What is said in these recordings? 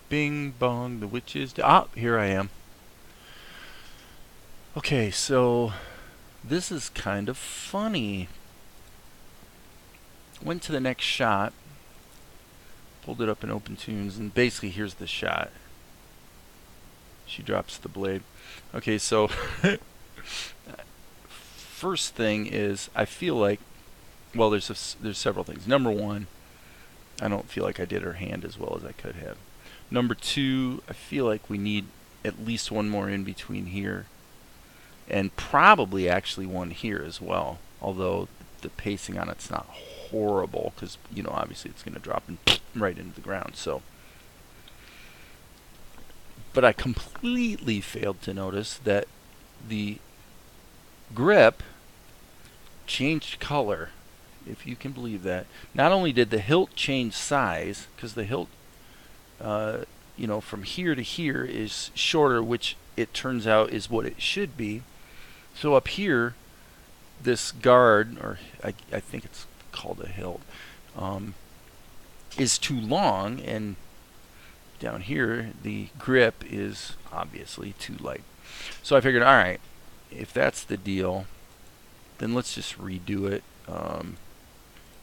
Bing bong, the witch is ah, here I am. Okay, so this is kind of funny. Went to the next shot, pulled it up in OpenToonz, and basically here's the shot. She drops the blade. Okay, so first thing is I feel like, well, there's several things. Number one, I don't feel like I did her hand as well as I could have. Number two, I feel like we need at least one more in between here, and probably actually one here as well. Although the pacing on it's not horrible, because you know obviously it's going to drop right into the ground. So, but I completely failed to notice that the grip changed color, if you can believe that. Not only did the hilt change size, because the hilt, you know, from here to here is shorter, which it turns out is what it should be. So up here, this guard, or I think it's called a hilt, is too long, and down here the grip is obviously too light. So I figured, all right, if that's the deal, then let's just redo it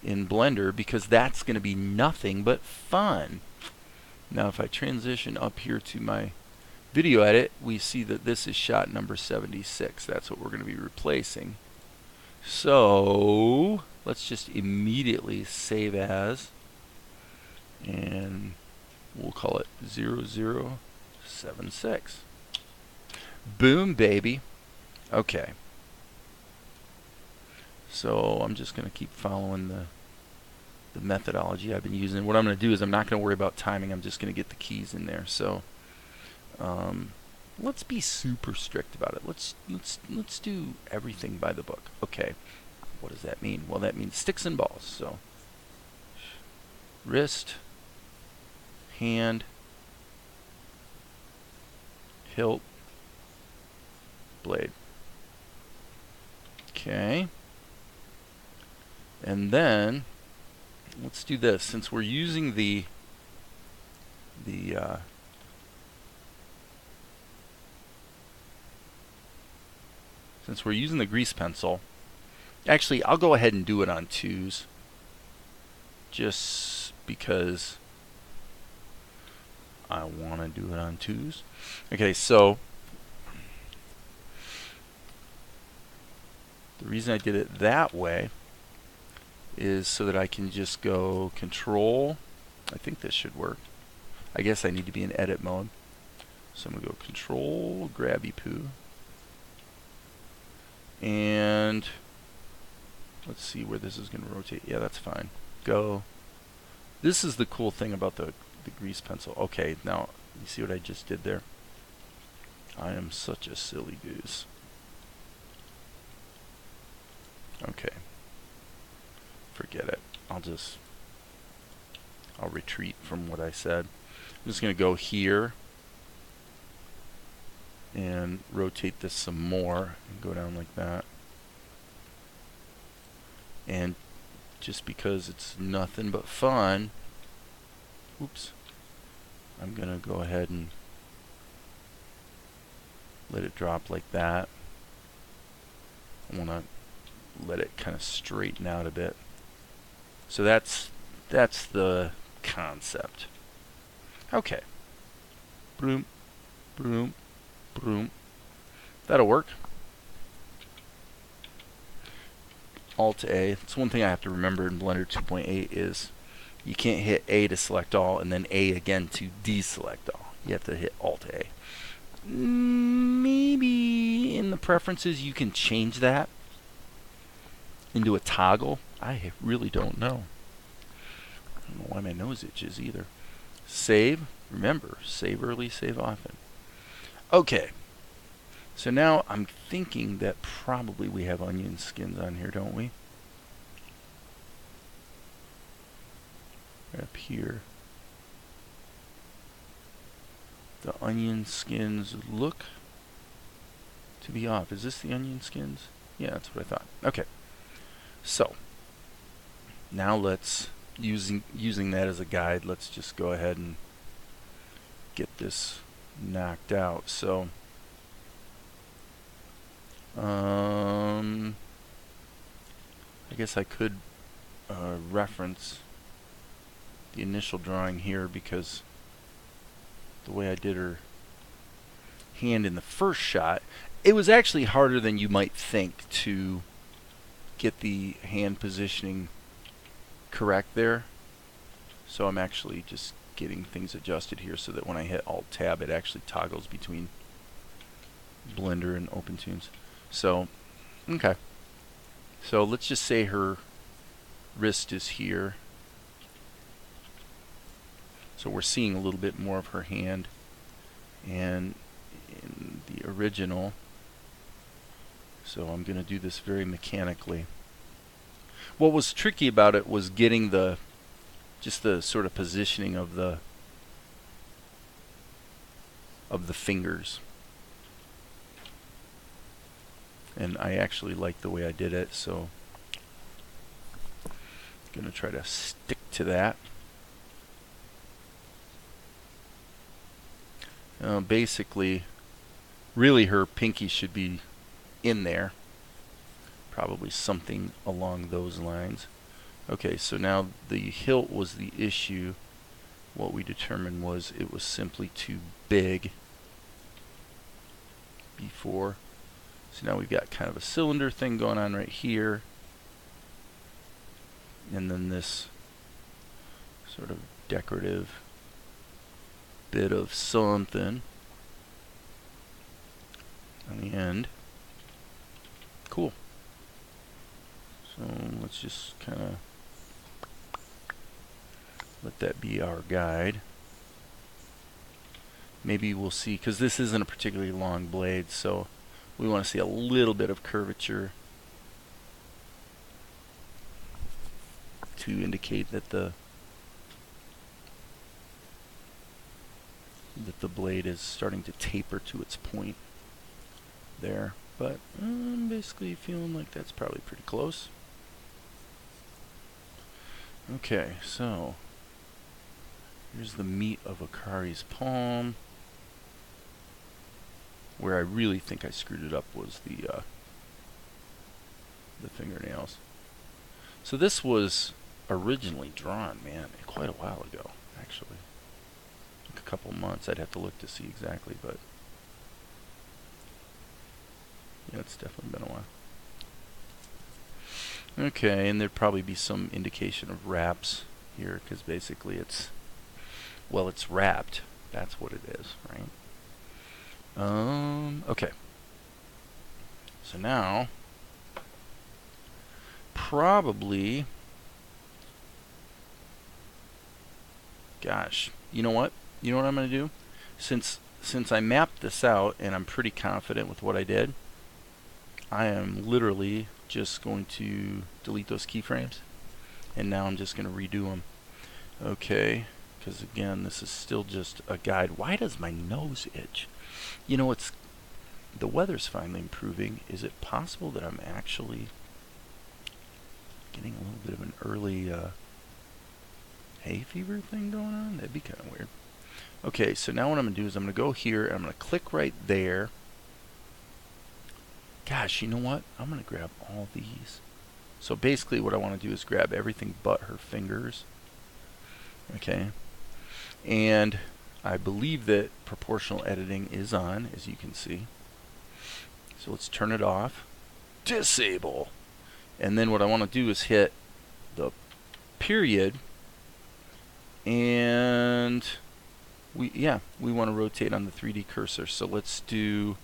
in Blender, because that's going to be nothing but fun. Now if I transition up here to my video edit, we see that this is shot number 76. That's what we're going to be replacing. So let's just immediately save as, and we'll call it 0076. Boom, baby. Okay. So I'm just going to keep following the methodology I've been using. What I'm going to do is I'm not going to worry about timing. I'm just going to get the keys in there. So let's be super strict about it. Let's do everything by the book. Okay. What does that mean? Well, that means sticks and balls. So wrist, hand, hilt, blade. Okay. And then let's do this. Since we're using the grease pencil, actually I'll go ahead and do it on 2s, just because I want to do it on 2s. Okay, so the reason I did it that way is so that I can just go control. I think this should work. I guess I need to be in edit mode. So I'm going to go control grabby poo. And let's see where this is going to rotate. Yeah, that's fine. Go. This is the cool thing about the grease pencil. Okay, now you see what I just did there? I am such a silly goose. Okay. Forget it. I'll retreat from what I said. I'm just going to go here and rotate this some more and go down like that. And just because it's nothing but fun, oops, I'm going to go ahead and let it drop like that. I want to let it kind of straighten out a bit. So that's the concept. Okay. Broom, broom, broom. That'll work. Alt A. It's one thing I have to remember in Blender 2.8 is you can't hit A to select all and then A again to deselect all. You have to hit Alt A. Maybe in the preferences you can change that into a toggle. I really don't know. I don't know why my nose itches either. Save. Remember, save early, save often. Okay. So now I'm thinking that probably we have onion skins on here, don't we? Right up here. The onion skins look to be off. Is this the onion skins? Yeah, that's what I thought. Okay. So now let's, using that as a guide, let's just go ahead and get this knocked out. So I guess I could reference the initial drawing here, because the way I did her hand in the first shot, it was actually harder than you might think to get the hand positioning correct there. So I'm actually just getting things adjusted here so that when I hit Alt Tab, it actually toggles between Blender and OpenToonz. So, okay. So let's just say her wrist is here. So we're seeing a little bit more of her hand. And in the original, so I'm going to do this very mechanically. What was tricky about it was getting just the sort of positioning of the fingers. And I actually like the way I did it, so I'm going to try to stick to that. Basically, really her pinky should be in there. Probably something along those lines. Okay, so now the hilt was the issue. What we determined was it was simply too big before. So now we've got kind of a cylinder thing going on right here. And then this sort of decorative bit of something on the end. Cool. So let's just kind of let that be our guide. Maybe we'll see, because this isn't a particularly long blade, so we want to see a little bit of curvature to indicate that the blade is starting to taper to its point there. But I'm basically feeling like that's probably pretty close. Okay, so here's the meat of Akari's palm. Where I really think I screwed it up was the fingernails. So this was originally drawn, man, quite a while ago, actually. Like a couple months. I'd have to look to see exactly, but yeah, it's definitely been a while. Okay, and there'd probably be some indication of wraps here, because basically it's, well, it's wrapped. That's what it is, right? Okay. So now, probably, gosh, you know what? You know what I'm going to do? Since I mapped this out and I'm pretty confident with what I did, I am literally just going to delete those keyframes, and now I'm just going to redo them. Okay, because again, this is still just a guide. Why does my nose itch? You know, the weather's finally improving. Is it possible that I'm actually getting a little bit of an early hay fever thing going on? That'd be kind of weird. Okay, so now what I'm going to do is I'm going to go here, and I'm going to click right there. Gosh, you know what? I'm going to grab all these. So basically what I want to do is grab everything but her fingers. Okay. And I believe that proportional editing is on, as you can see. So let's turn it off. Disable. And then what I want to do is hit the period. And we want to rotate on the 3D cursor. So let's do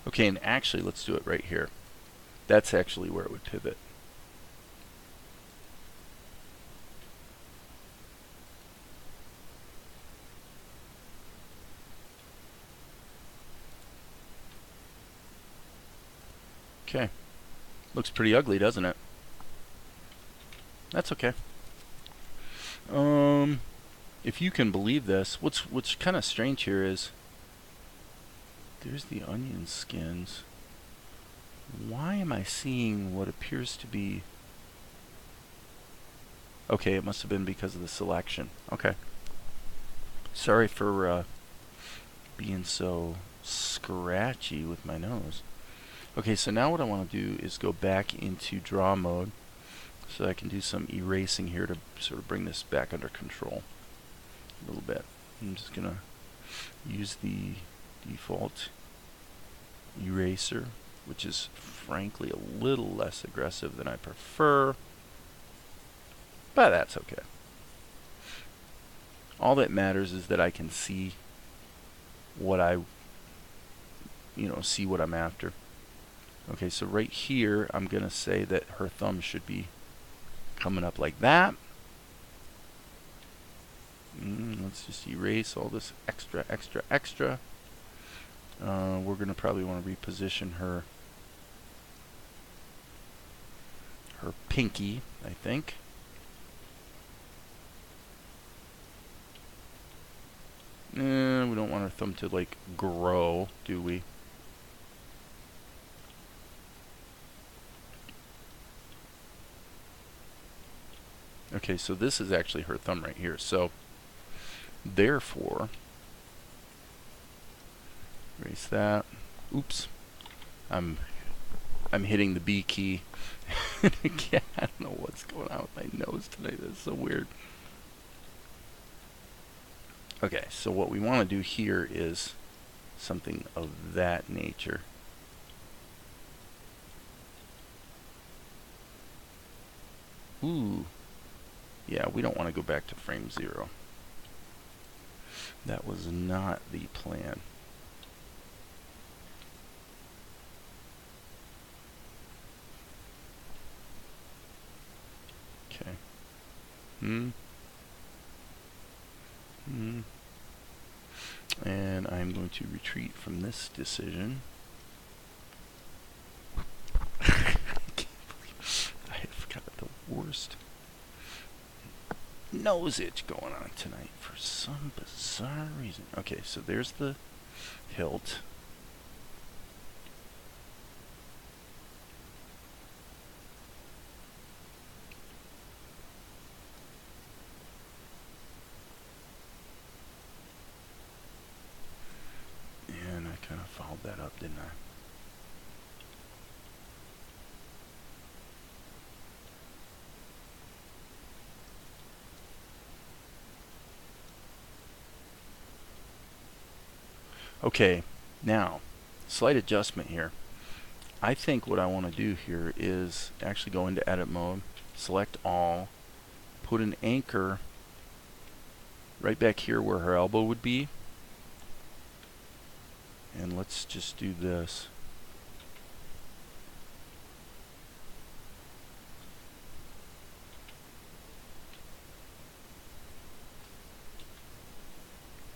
okay, and actually let's do it right here. That's actually where it would pivot. Okay. Looks pretty ugly, doesn't it? That's okay. if you can believe this, what's kind of strange here is there's the onion skins. Why am I seeing what appears to be... Okay, it must have been because of the selection. Okay. Sorry for being so scratchy with my nose. Okay, so now what I want to do is go back into draw mode so I can do some erasing here to sort of bring this back under control a little bit. I'm just going to use the default eraser, which is frankly a little less aggressive than I prefer, but that's okay. All that matters is that I can see what see what I'm after. Okay, so right here, I'm going to say that her thumb should be coming up like that. Let's just erase all this extra. We're going to probably want to reposition her pinky, I think. We don't want our thumb to like grow, do we? Okay, so this is actually her thumb right here. So therefore, erase that. Oops. I'm hitting the B key. Again, I don't know what's going on with my nose today. That's so weird. Okay, so what we want to do here is something of that nature. Ooh. Yeah, we don't want to go back to frame 0. That was not the plan. Okay. And I'm going to retreat from this decision. I can't believe I have got the worst nose itch going on tonight for some bizarre reason. Okay, so there's the hilt. And I kind of followed that up, didn't I? Okay, now, slight adjustment here. I think what I want to do here is actually go into edit mode, select all, put an anchor right back here where her elbow would be, and let's just do this.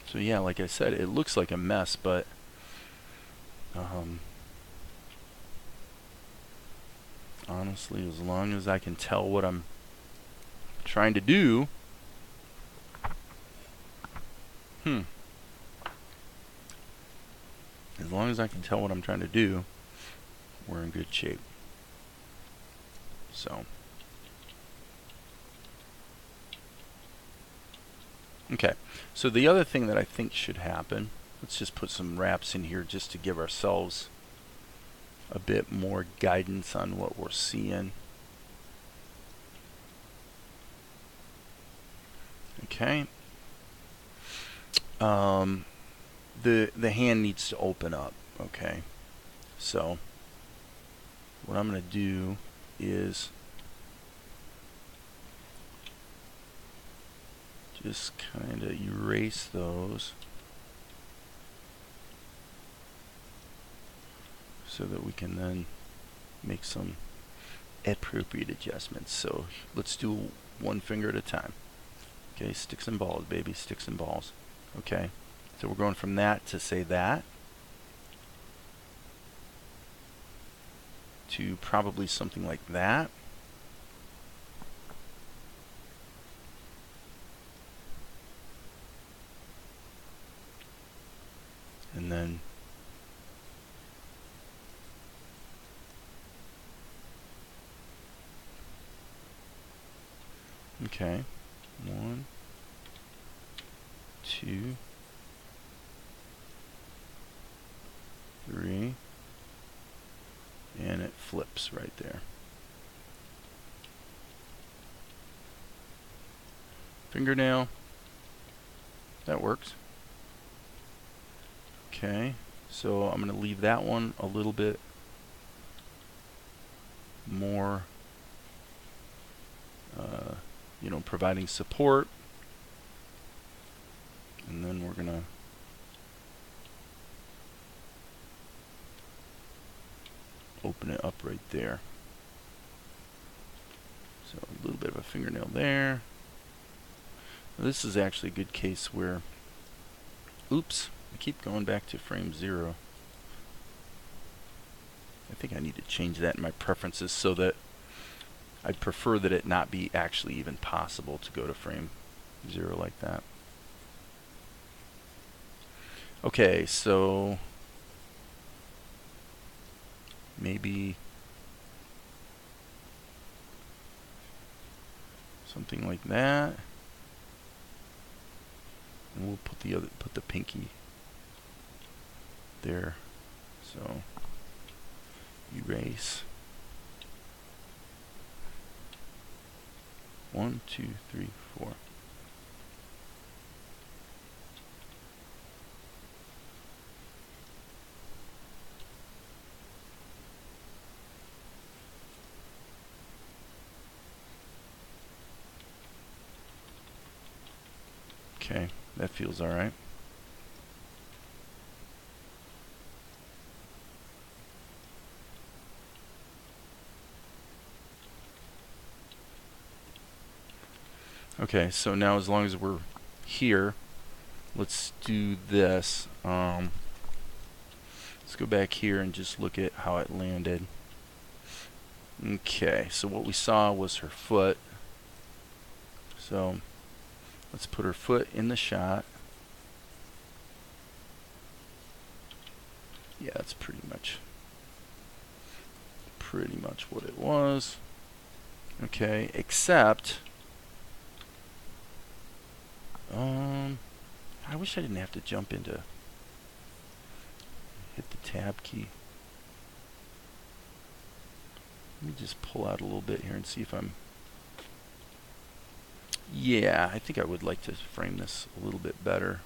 So yeah, like I said, it looks like a mess, but honestly, as long as I can tell what I'm trying to do, as long as I can tell what I'm trying to do, we're in good shape. So, okay. So the other thing that I think should happen, let's just put some wraps in here just to give ourselves a bit more guidance on what we're seeing. Okay. The hand needs to open up. Okay. So what I'm going to do is just kind of erase those so that we can then make some appropriate adjustments. So let's do one finger at a time. Okay, sticks and balls, baby, sticks and balls. Okay, so we're going from that to say that to probably something like that. Okay, 1, 2, 3, and it flips right there. Fingernail, that works. Okay, so I'm going to leave that one a little bit more, you know, providing support. And then we're going to open it up right there. So a little bit of a fingernail there. Now, this is actually a good case where, oops, I keep going back to frame 0. I think I need to change that in my preferences so that I'd prefer that it not be actually even possible to go to frame 0 like that. Okay, so maybe something like that. And we'll put the pinky there. So erase. 1, 2, 3, 4. Okay, that feels all right. Okay, so now as long as we're here, let's do this. Let's go back here and just look at how it landed. Okay, so what we saw was her foot. So let's put her foot in the shot. Yeah, that's pretty much what it was. Okay, except I wish I didn't have to jump into hit the tab key. Let me just pull out a little bit here and see if I'm... Yeah, I think I would like to frame this a little bit better.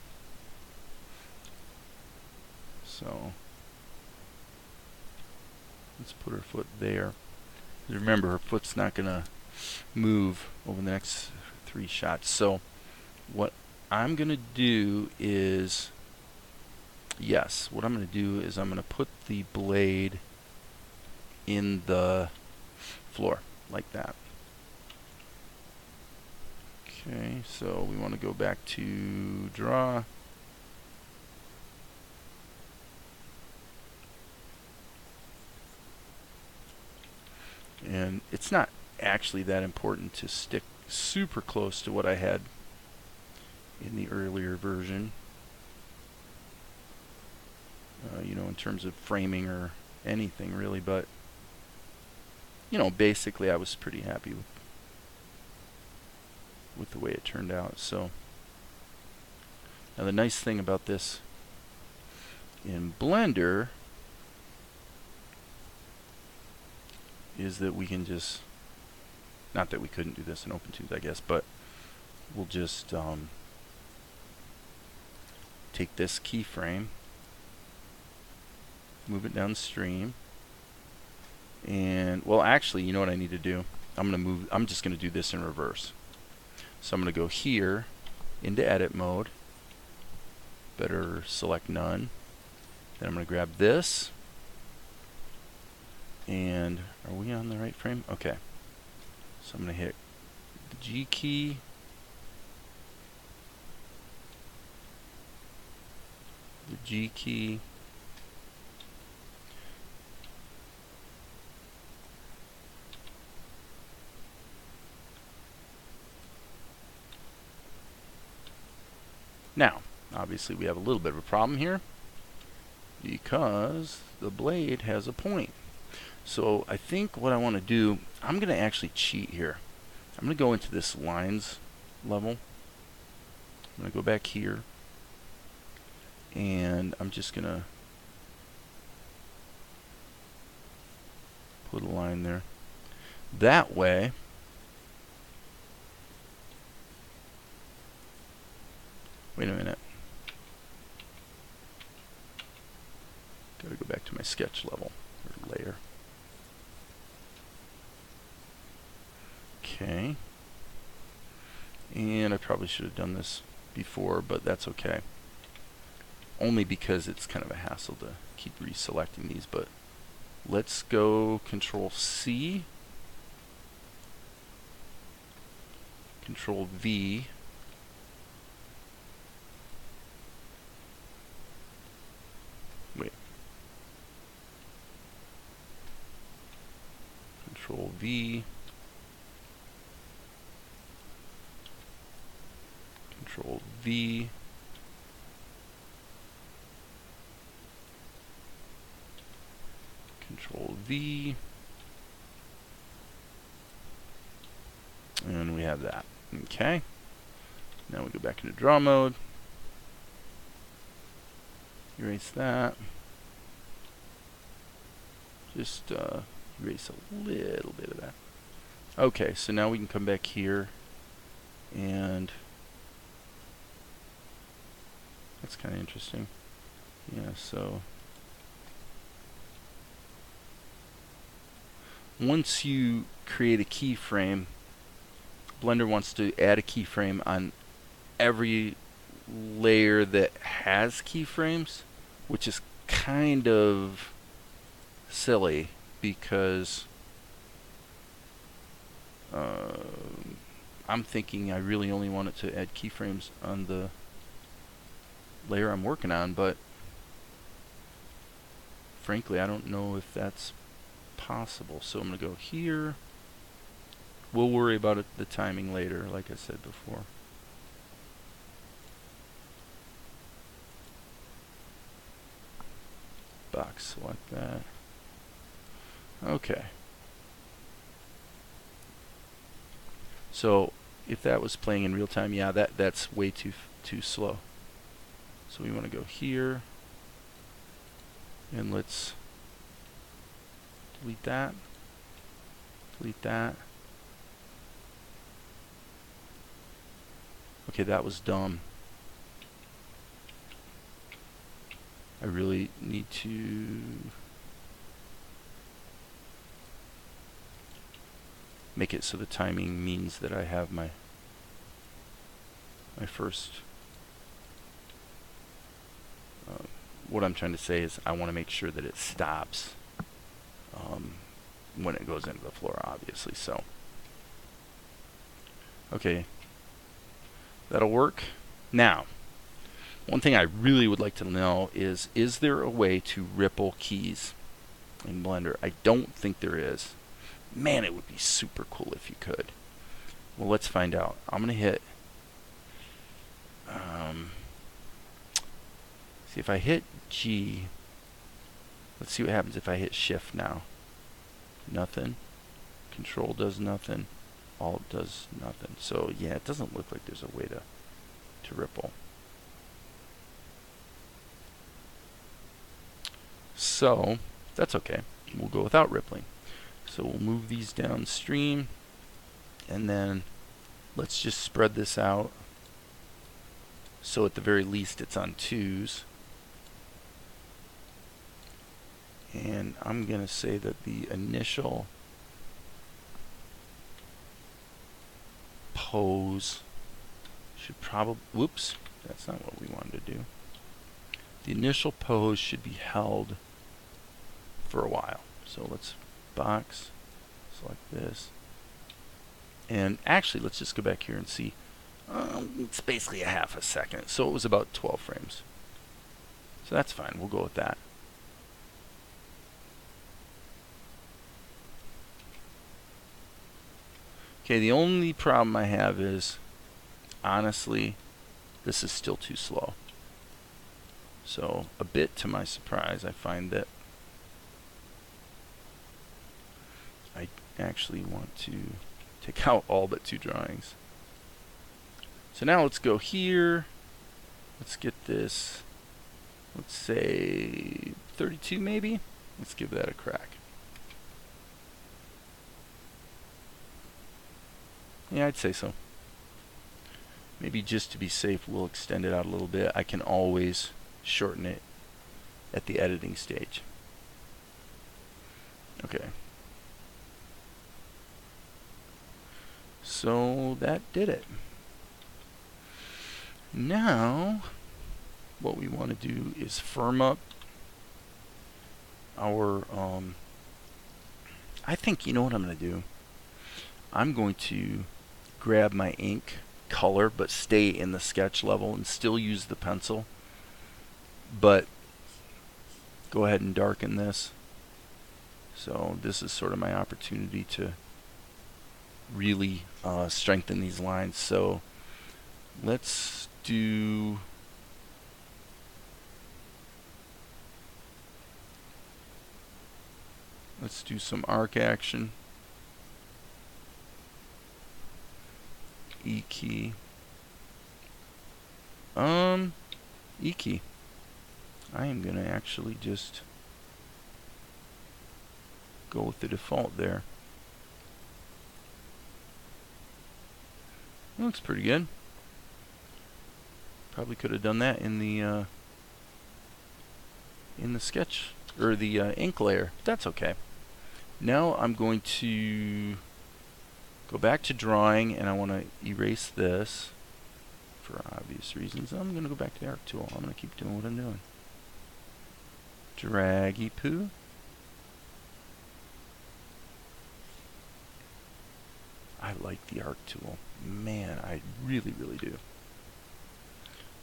So let's put her foot there. Remember, her foot's not going to move over the next 3 shots. So what I'm going to do is, what I'm going to do is I'm going to put the blade in the floor like that. Okay, so we want to go back to draw. And it's not actually that important to stick super close to what I had in the earlier version, you know, in terms of framing or anything really, but you know, basically I was pretty happy with the way it turned out. So now the nice thing about this in Blender is that we can just, not that we couldn't do this in OpenToonz, I guess, but we'll just take this keyframe, move it downstream, and well, actually, you know what I need to do? I'm just going to do this in reverse. So I'm going to go here into edit mode, better select none. Then I'm going to grab this, and are we on the right frame? Okay. So I'm going to hit the G key, the G key, now obviously we have a little bit of a problem here because the blade has a point. So I think what I want to do, I'm going to actually cheat here. I'm going to go into this lines level. I'm going to go back here, and I'm just going to put a line there. That way, wait a minute. Gotta go back to my sketch level, or layer. Okay. And I probably should have done this before, but that's okay. Only because it's kind of a hassle to keep reselecting these, but let's go Control C, Control V, wait, Control V, Control V, Control V, and we have that. Okay. Now we go back into draw mode. Erase that. Just erase a little bit of that. Okay, so now we can come back here, and that's kind of interesting. Yeah, so once you create a keyframe, Blender wants to add a keyframe on every layer that has keyframes, which is kind of silly because I'm thinking I really only want it to add keyframes on the layer I'm working on, but frankly I don't know if that's possible. So I'm going to go here. We'll worry about it, the timing later, like I said before. Box, select that. Okay. So if that was playing in real time, yeah, that's way too slow. So we want to go here, and let's delete that. Delete that. Okay, that was dumb. I really need to make it so the timing means that I have my first. What I'm trying to say is I want to make sure that it stops when it goes into the floor, obviously. So, okay. That'll work. Now, one thing I really would like to know is there a way to ripple keys in Blender? I don't think there is. Man, it would be super cool if you could. Well, let's find out. I'm going to hit... see, if I hit G... Let's see what happens if I hit Shift now. Nothing. Control does nothing. Alt does nothing. So yeah, it doesn't look like there's a way to ripple. So that's okay. We'll go without rippling. So we'll move these downstream, and then let's just spread this out so at the very least it's on 2s. And I'm going to say that the initial pose should probably, whoops, that's not what we wanted to do. The initial pose should be held for a while. So let's box, select this, and actually let's just go back here and see. It's basically a half a second, so it was about 12 frames. So that's fine, we'll go with that. Okay, the only problem I have is, honestly, this is still too slow. So, a bit to my surprise, I find that I actually want to take out all but 2 drawings. So now let's go here. Let's get this, let's say 32 maybe. Let's give that a crack. Yeah, I'd say so. Maybe just to be safe, we'll extend it out a little bit. I can always shorten it at the editing stage. Okay. So that did it. Now, what we want to do is firm up our, I think, you know what I'm going to do? I'm going to grab my ink color, but stay in the sketch level and still use the pencil. But go ahead and darken this. So this is sort of my opportunity to really strengthen these lines. So let's do some arc action. E key. E key. I am gonna actually just go with the default there. Looks pretty good. Probably could have done that in the sketch or the ink layer. But that's okay. Now I'm going to go back to drawing, and I want to erase this for obvious reasons. I'm going to go back to the arc tool. I'm going to keep doing what I'm doing. Draggy poo. I like the arc tool. Man, I really, really do.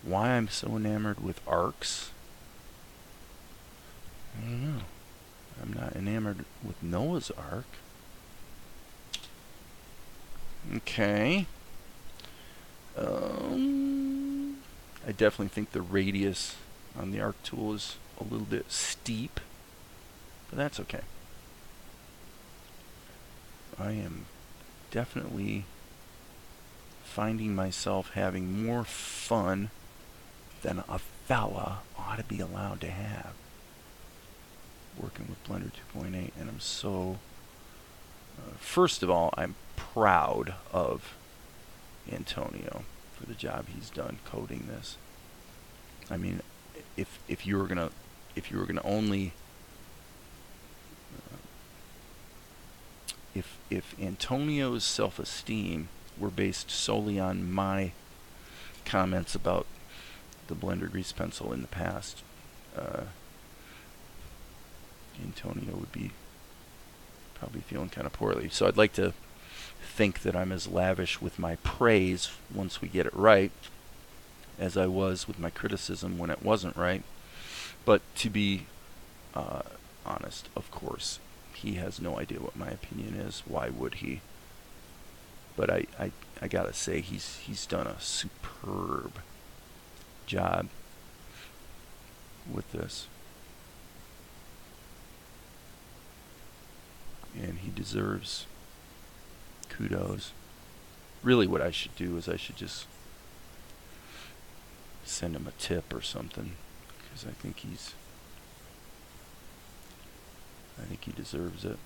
Why I'm so enamored with arcs? I don't know. I'm not enamored with Noah's Ark. Okay. I definitely think the radius on the arc tool is a little bit steep, but that's okay. I am definitely finding myself having more fun than a fella ought to be allowed to have working with Blender 2.8, and I'm so first of all, I'm proud of Antonio for the job he's done coding this. I mean, if you were gonna only if Antonio's self-esteem were based solely on my comments about the Blender grease pencil in the past, Antonio would be probably feeling kind of poorly. So I'd like to think that I'm as lavish with my praise once we get it right as I was with my criticism when it wasn't right. But to be honest, of course, he has no idea what my opinion is. Why would he? But I gotta say, he's done a superb job with this. And he deserves kudos. Really what I should do is I should just send him a tip or something, because I think he deserves it.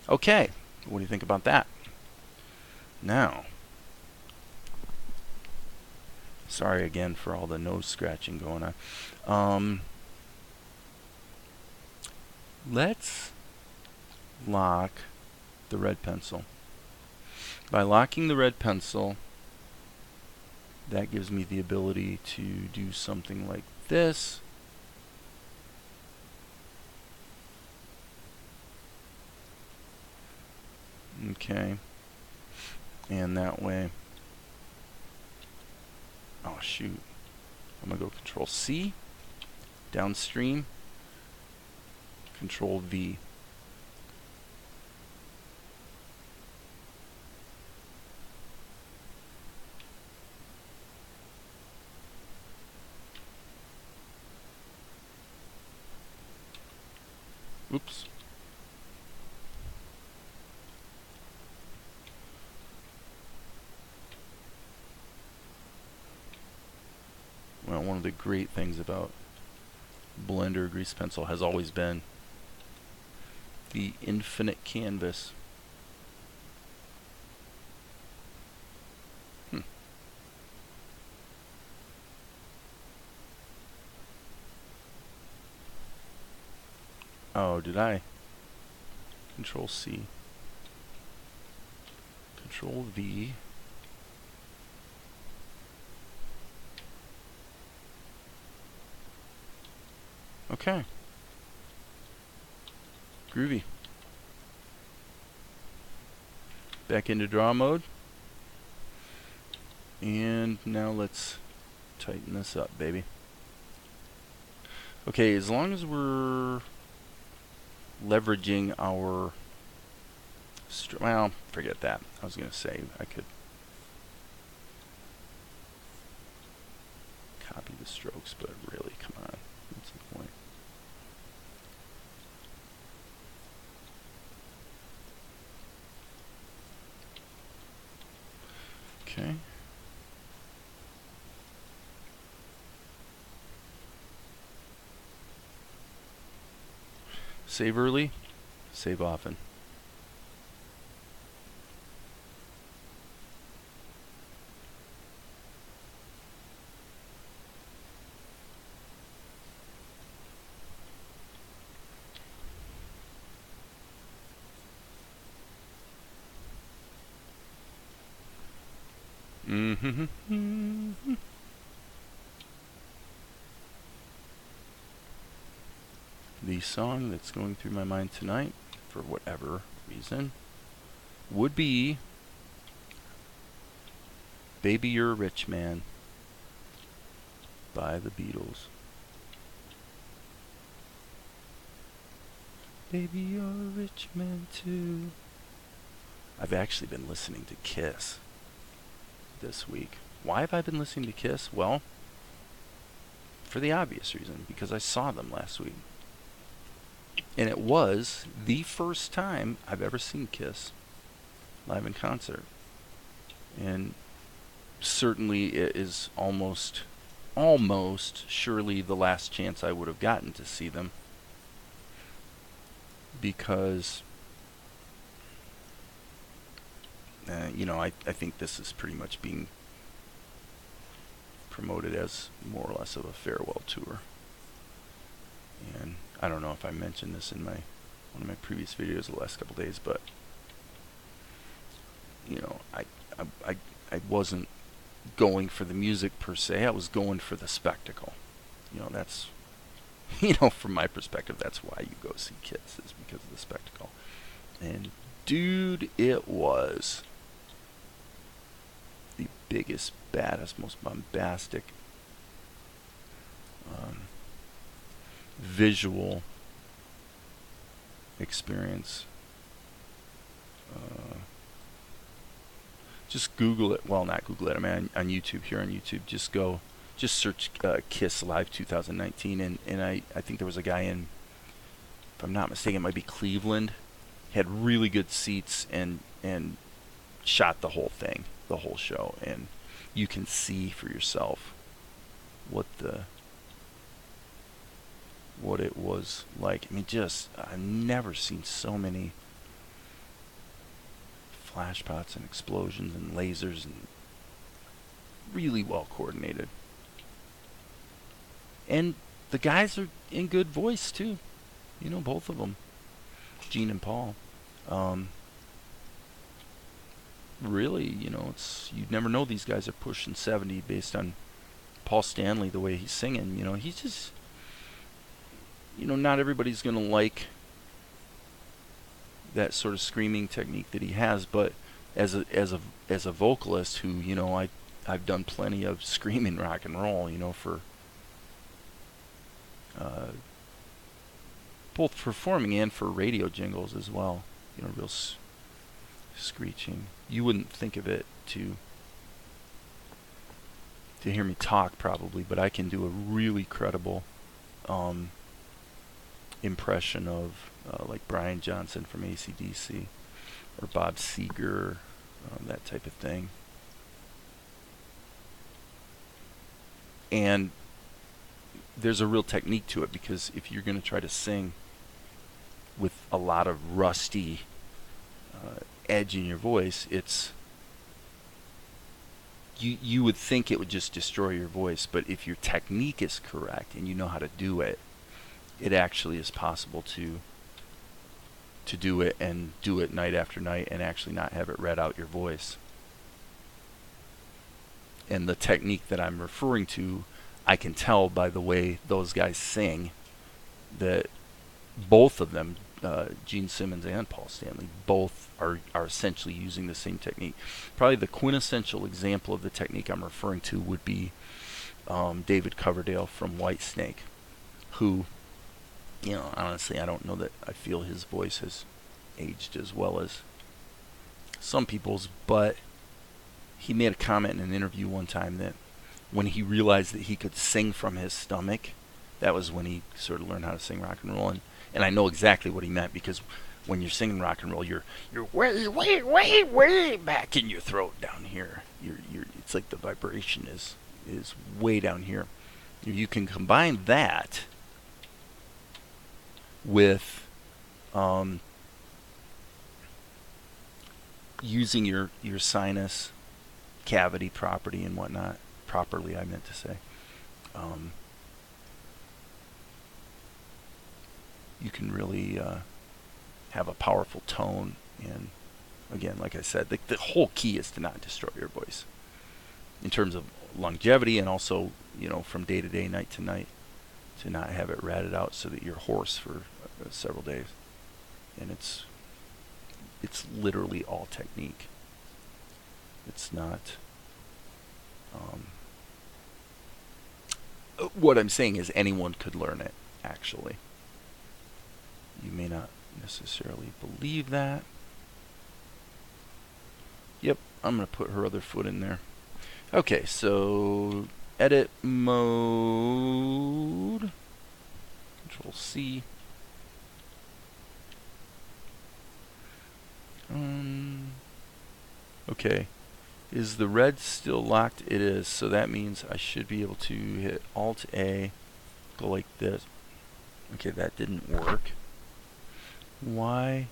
Okay, what do you think about that? Now, sorry again for all the nose scratching going on. Let's lock the red pencil. By locking the red pencil, that gives me the ability to do something like this. Okay. And that way, oh shoot, I'm gonna go Control C, downstream, Control V. Oops. one of the great things about Blender grease pencil has always been the infinite canvas. Oh, did I? Control C. Control V. Okay. Groovy. Back into draw mode. And now let's tighten this up, baby. Okay, as long as we're leveraging our... well, forget that. I was going to say I could copy the strokes, but really, come on. What's the point? Okay. Save early, save often. The song that's going through my mind tonight, for whatever reason, would be Baby You're a Rich Man by the Beatles. Baby, you're a rich man too. I've actually been listening to Kiss this week. Why have I been listening to Kiss? Well, for the obvious reason, because I saw them last week. And it was the first time I've ever seen Kiss live in concert. And certainly it is almost surely the last chance I would have gotten to see them. Because, I think this is pretty much being promoted as more or less of a farewell tour. And I don't know if I mentioned this in one of my previous videos the last couple days, but I wasn't going for the music per se. I was going for the spectacle. That's from my perspective, that's why you go see Kiss, is because of the spectacle. And dude, it was the biggest, baddest, most bombastic visual experience. Just Google it. Well, not Google it. I mean, on YouTube, here on YouTube, just search Kiss Live 2019, and I think there was a guy in, if I'm not mistaken, it might be Cleveland, had really good seats and shot the whole thing, the whole show, and you can see for yourself what it was like. I mean, I've never seen so many flashpots and explosions and lasers, and really well coordinated. And the guys are in good voice too, both of them, Gene and Paul. Really, you'd never know these guys are pushing 70 based on Paul Stanley, the way he's singing. He's just, not everybody's gonna like that sort of screaming technique that he has, but as a vocalist who, I've done plenty of screaming rock and roll, for both performing and for radio jingles as well. Real screeching. You wouldn't think of it to hear me talk probably, but I can do a really credible impression of like Brian Johnson from AC/DC or Bob Seger, that type of thing. And there's a real technique to it, because if you're going to try to sing with a lot of rusty edge in your voice, it's you would think it would just destroy your voice, but if your technique is correct and you know how to do it, it actually is possible to do it, and do it night after night, and actually not have it red out your voice. And the technique that I'm referring to, I can tell by the way those guys sing, that both of them, Gene Simmons and Paul Stanley, both are essentially using the same technique. Probably the quintessential example of the technique I'm referring to would be David Coverdale from Whitesnake, who, you know, honestly, I don't know that I feel his voice has aged as well as some people's, but he made a comment in an interview one time that when he realized that he could sing from his stomach, that was when he sort of learned how to sing rock and roll. And I know exactly what he meant, because when you're singing rock and roll, you're way back in your throat down here. It's like the vibration is way down here. You can combine that with using your sinus cavity property and whatnot. Properly, I meant to say. You can really have a powerful tone, and again, like I said, the whole key is to not destroy your voice in terms of longevity, and also, you know, from day to day, night to night, to not have it ratted out so that you're hoarse for several days. And it's literally all technique. It's not what I'm saying is anyone could learn it, actually. You may not necessarily believe that. Yep, I'm going to put her other foot in there. Okay, so edit mode. Control C. Okay. Is the red still locked? It is. So that means I should be able to hit Alt A, go like this. Okay, that didn't work. Why?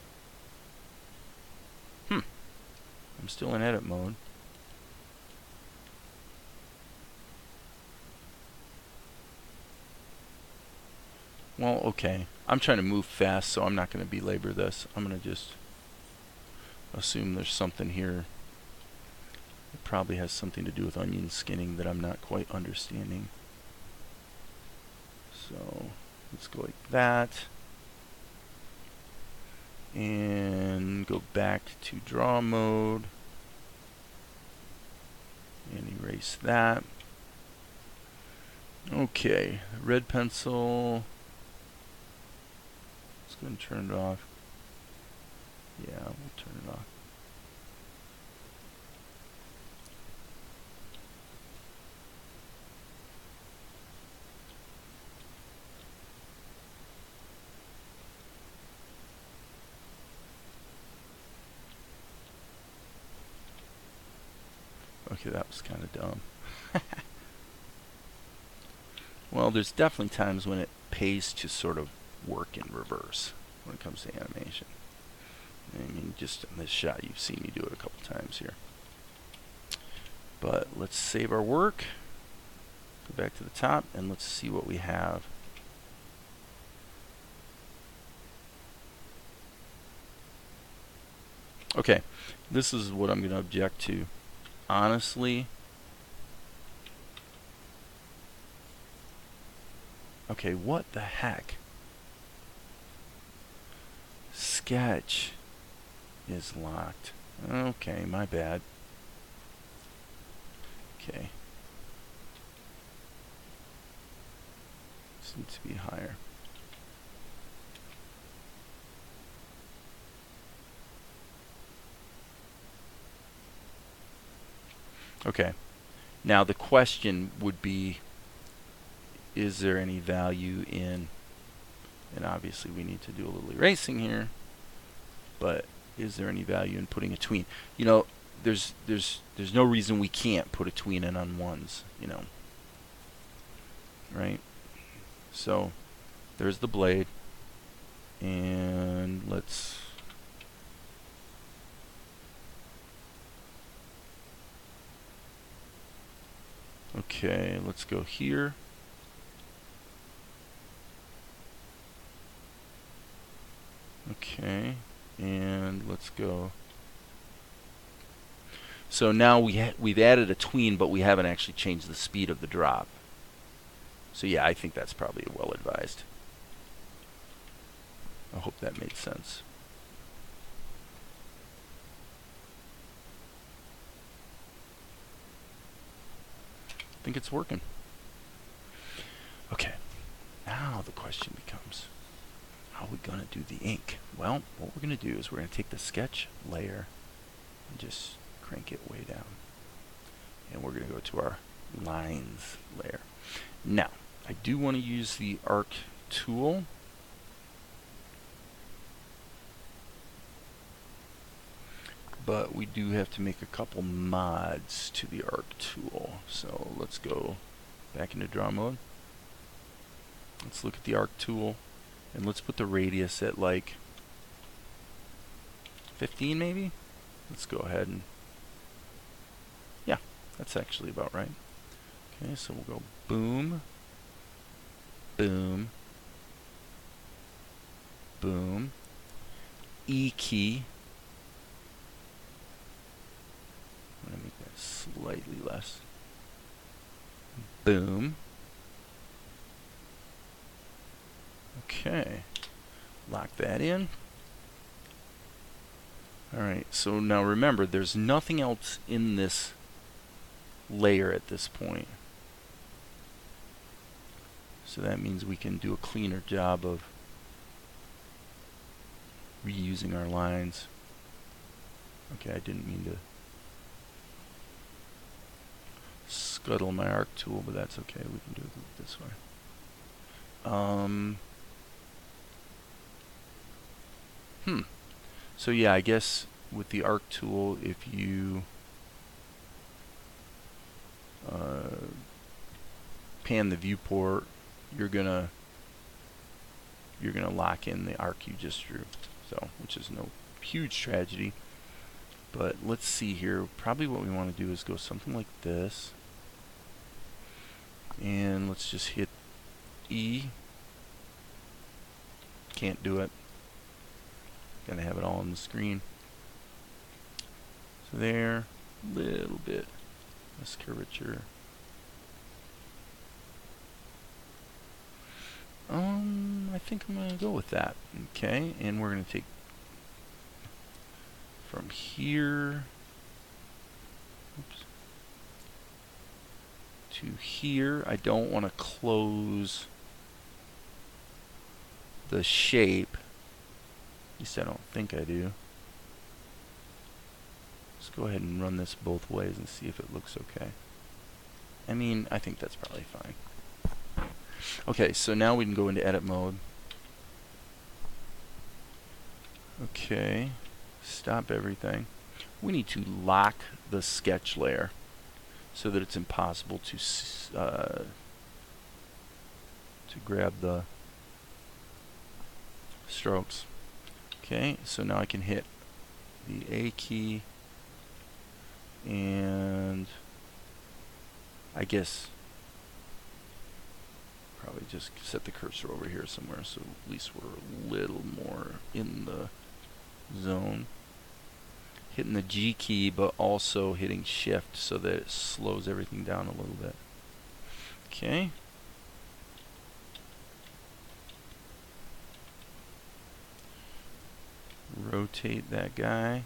I'm still in edit mode. Well, okay. I'm trying to move fast, so I'm not going to belabor this. I'm going to just assume there's something here. It probably has something to do with onion skinning that I'm not quite understanding. So let's go like that. And go back to draw mode. And erase that. Okay, red pencil. Let's go ahead and turn it off. Yeah, we'll turn it off. Okay, that was kind of dumb. Well, there's definitely times when it pays to sort of work in reverse when it comes to animation. I mean, just in this shot, you've seen me do it a couple times here. But let's save our work. Go back to the top, and let's see what we have. Okay, this is what I'm going to object to. Honestly, okay, what the heck? Sketch is locked. Okay, my bad. Okay. This needs to be higher. Okay, now the question would be, is there any value in, and obviously we need to do a little erasing here, but is there any value in putting a tween? You know, there's no reason we can't put a tween in on ones, you know, right? So there's the blade, and let's let's go here. Okay, and let's go. So now we've added a tween, but we haven't actually changed the speed of the drop. So yeah, I think that's probably well advised. I hope that made sense. I think it's working. Okay, now the question becomes, how are we going to do the ink? Well, what we're going to do is we're going to take the sketch layer and just crank it way down. And we're going to go to our lines layer. Now, I do want to use the arc tool. But we do have to make a couple mods to the arc tool. So let's go back into draw mode. Let's look at the arc tool, and let's put the radius at like 15 maybe. Let's go ahead and, yeah, that's actually about right. Okay, so we'll go boom, boom, boom, E key. I'm going to make that slightly less. Boom. Okay. Lock that in. Alright, so now remember, there's nothing else in this layer at this point. So that means we can do a cleaner job of reusing our lines. Okay, I didn't mean to scuttle my arc tool, but that's okay. We can do it this way. So yeah, I guess with the arc tool, if you pan the viewport, you're gonna lock in the arc you just drew. So, which is no huge tragedy. But let's see here. Probably what we want to do is go something like this. And let's just hit E. Can't do it. Gotta have it all on the screen. So there, little bit less curvature. I think I'm gonna go with that. Okay, and we're gonna take from here, oops, to here. I don't want to close the shape. At least I don't think I do. Let's go ahead and run this both ways and see if it looks okay. I mean, I think that's probably fine. Okay, so now we can go into edit mode. Okay, stop everything. We need to lock the sketch layer so that it's impossible to grab the strokes. Okay, so now I can hit the A key, and I guess probably just set the cursor over here somewhere so at least we're a little more in the zone. Hitting the G key, but also hitting shift so that it slows everything down a little bit. Okay. Rotate that guy.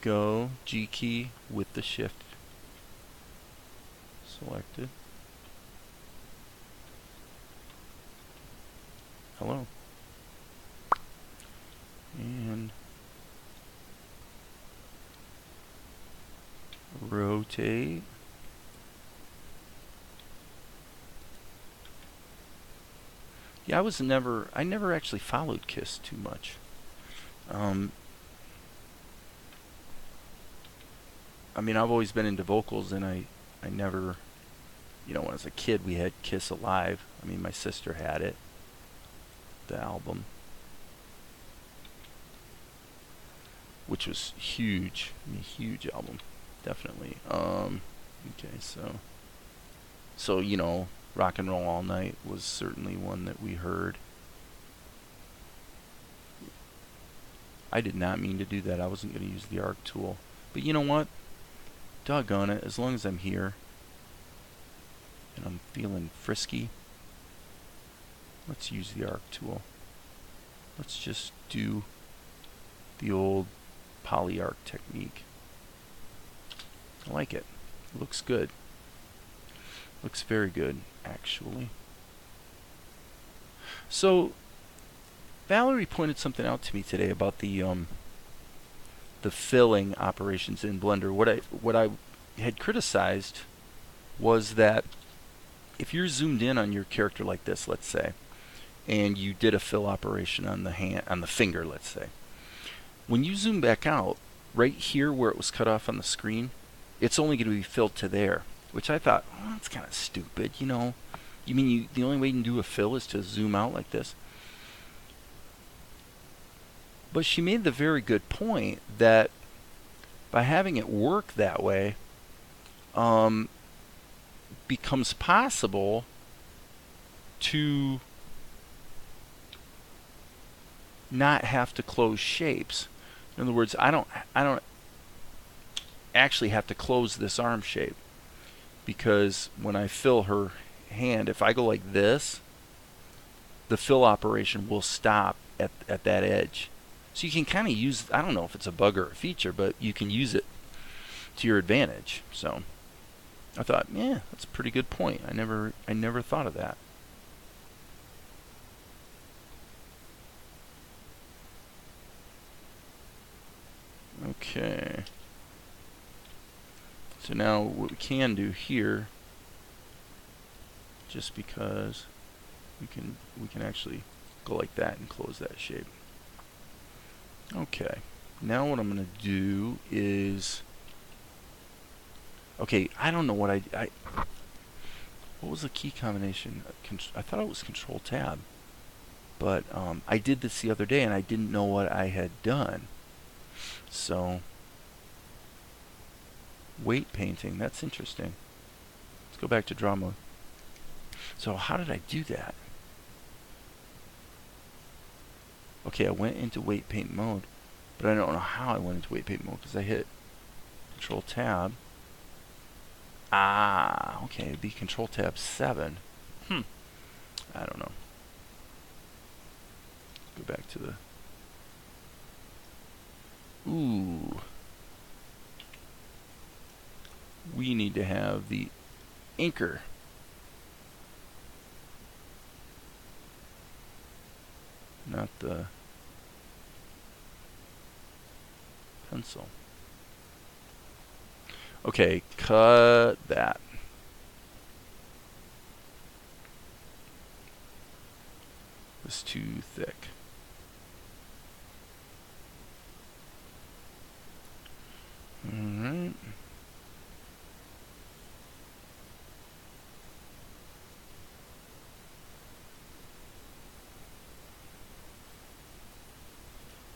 Go G key with the shift selected. Hello. And rotate. Yeah, I never actually followed Kiss too much. I mean, I've always been into vocals, and I never you know, when I was a kid, we had Kiss Alive. I mean, my sister had it, the album, which was huge. I mean, huge album, definitely. Okay, so you know, Rock and Roll All Night was certainly one that we heard. I did not mean to do that. I wasn't going to use the arc tool. But you know what? Doggone it. As long as I'm here and I'm feeling frisky, let's use the arc tool. Let's just do the old poly arc technique. I like it. It looks good. Looks very good, actually. So Valerie pointed something out to me today about the filling operations in Blender. What I had criticized was that if you're zoomed in on your character like this, let's say, and you did a fill operation on the hand, on the finger, let's say, when you zoom back out, right here where it was cut off on the screen, it's only going to be filled to there, which I thought, oh, that's kind of stupid, you know. You mean the only way you can do a fill is to zoom out like this? But she made the very good point that by having it work that way, becomes possible to not have to close shapes. In other words, I don't actually have to close this arm shape, because when I fill her hand, if I go like this, the fill operation will stop at that edge. So you can kind of use, I don't know if it's a bug or a feature, but you can use it to your advantage. So I thought, yeah, that's a pretty good point. I never thought of that. Okay. So now what we can do here, just because we can actually go like that and close that shape. Okay, now what I'm going to do is, okay, I don't know what what was the key combination? I thought it was Control Tab, but I did this the other day and I didn't know what I had done. So, weight painting, that's interesting. Let's go back to draw mode. So how did I do that? Okay, I went into weight paint mode, but I don't know how I went into weight paint mode because I hit Control Tab. Ah, okay, it'd be Control Tab 7. I don't know. Go back to the... Ooh. We need to have the anchor. Not the pencil. Okay, cut that. It's too thick. Alright.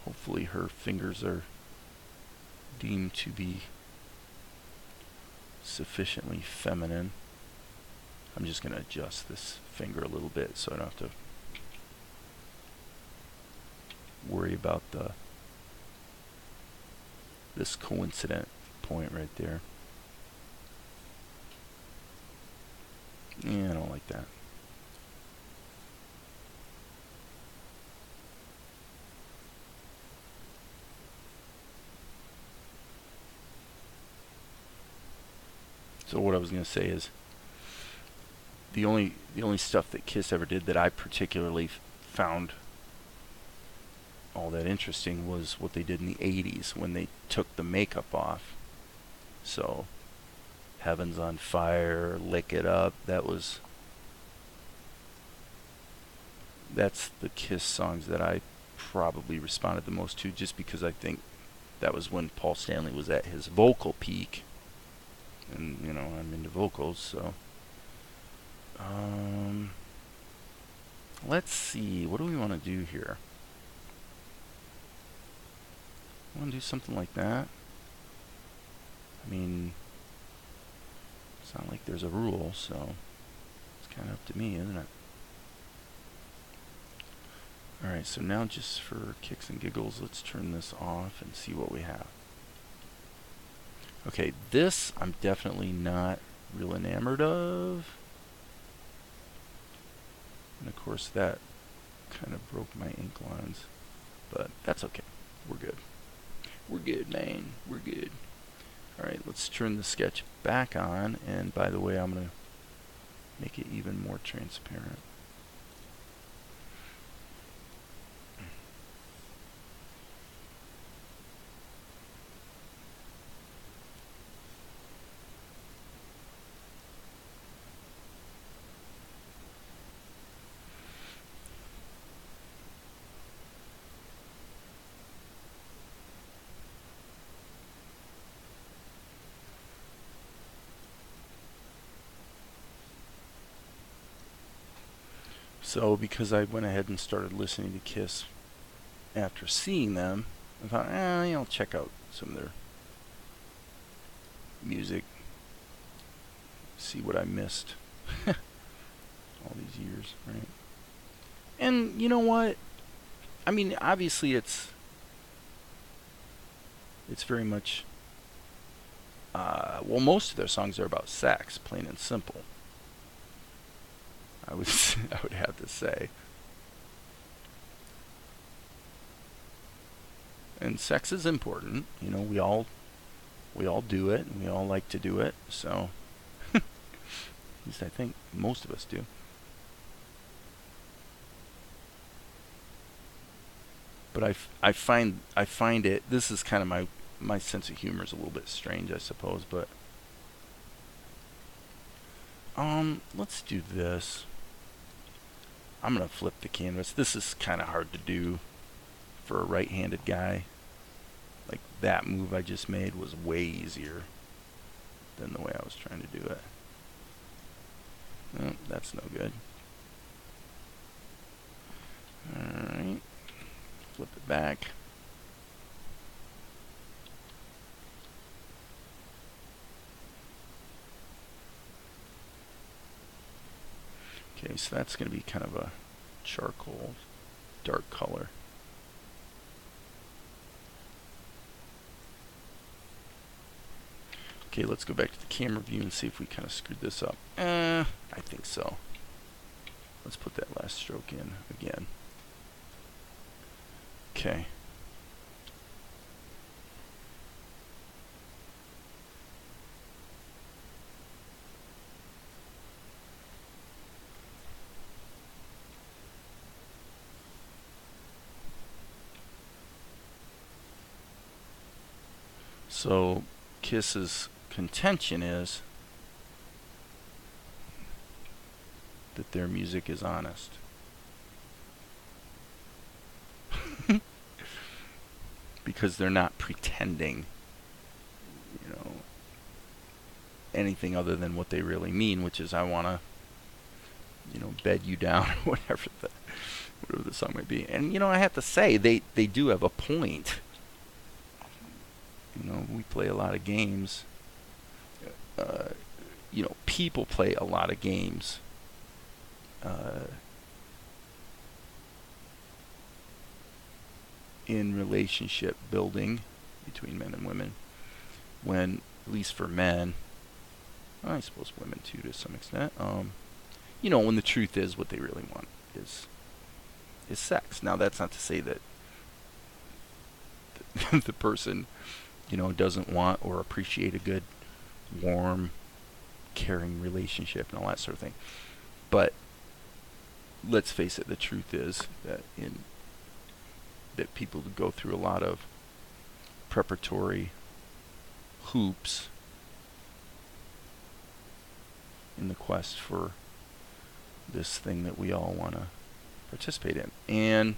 Hopefully her fingers are deemed to be sufficiently feminine. I'm just going to adjust this finger a little bit so I don't have to worry about this coincident point right there. Yeah, I don't like that. So what I was going to say is the only stuff that Kiss ever did that I particularly found all that interesting was what they did in the 80s when they took the makeup off. So Heaven's on Fire, Lick It Up, that's the Kiss songs that I probably responded the most to, just because I think that was when Paul Stanley was at his vocal peak. And, you know, I'm into vocals, so Let's see. What do we want to do here? I want to do something like that. I mean, it's not like there's a rule, so it's kind of up to me, isn't it? Alright, so now just for kicks and giggles, let's turn this off and see what we have. Okay, this I'm definitely not real enamored of. And of course that kind of broke my ink lines, but that's okay. We're good. We're good, man. We're good. Alright, let's turn the sketch back on, and by the way, I'm going to make it even more transparent. So because I went ahead and started listening to Kiss after seeing them, I thought, I'll check out some of their music, see what I missed all these years, right? And you know what? I mean, obviously it's very much, well, most of their songs are about sex, plain and simple. I would have to say. And sex is important. You know, we all do it, and we all like to do it. So, at least I think most of us do. But I find it. This is kind of my sense of humor is a little bit strange, I suppose. But let's do this. I'm gonna flip the canvas. This is kind of hard to do for a right-handed guy. Like that move I just made was way easier than the way I was trying to do it. Oh, that's no good. Alright. Flip it back. Okay, so that's going to be kind of a charcoal dark color. Okay, let's go back to the camera view and see if we kind of screwed this up. I think so. Let's put that last stroke in again. Okay. So Kiss's contention is that their music is honest. Because they're not pretending, you know, anything other than what they really mean, which is I want to, you know, bed you down or whatever the song might be. And, you know, I have to say, they do have a point. You know, we play a lot of games. You know, people play a lot of games. In relationship building between men and women, when, at least for men, I suppose women too to some extent, you know, when the truth is what they really want is sex. Now that's not to say that the person, you know, doesn't want or appreciate a good, warm, caring relationship and all that sort of thing. But let's face it, the truth is that people go through a lot of preparatory hoops in the quest for this thing that we all want to participate in. And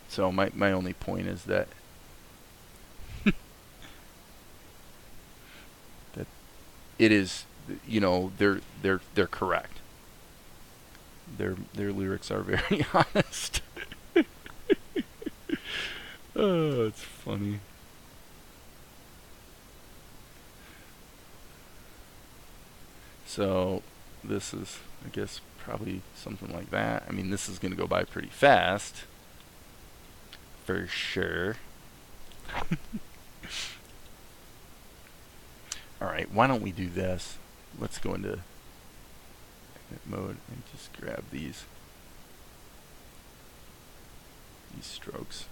so my only point is that it is, you know, they're correct. Their lyrics are very honest. Oh, it's funny. So this is, I guess, probably something like that. I mean, this is going to go by pretty fast, for sure. All right, why don't we do this? Let's go into edit mode and just grab these strokes.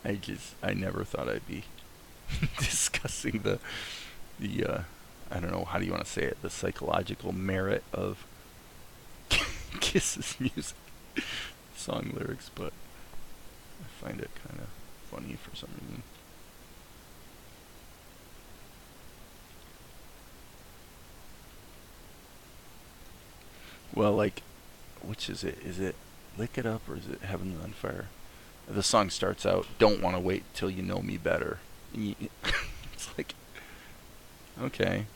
I never thought I'd be discussing the I don't know, how do you want to say it, the psychological merit of Kiss's music, song lyrics, but I find it kind of funny for some reason. Well, like, which is it? Is it Lick It Up or is it Heaven's on Fire? The song starts out, "Don't want to wait till you know me better." And it's like, okay,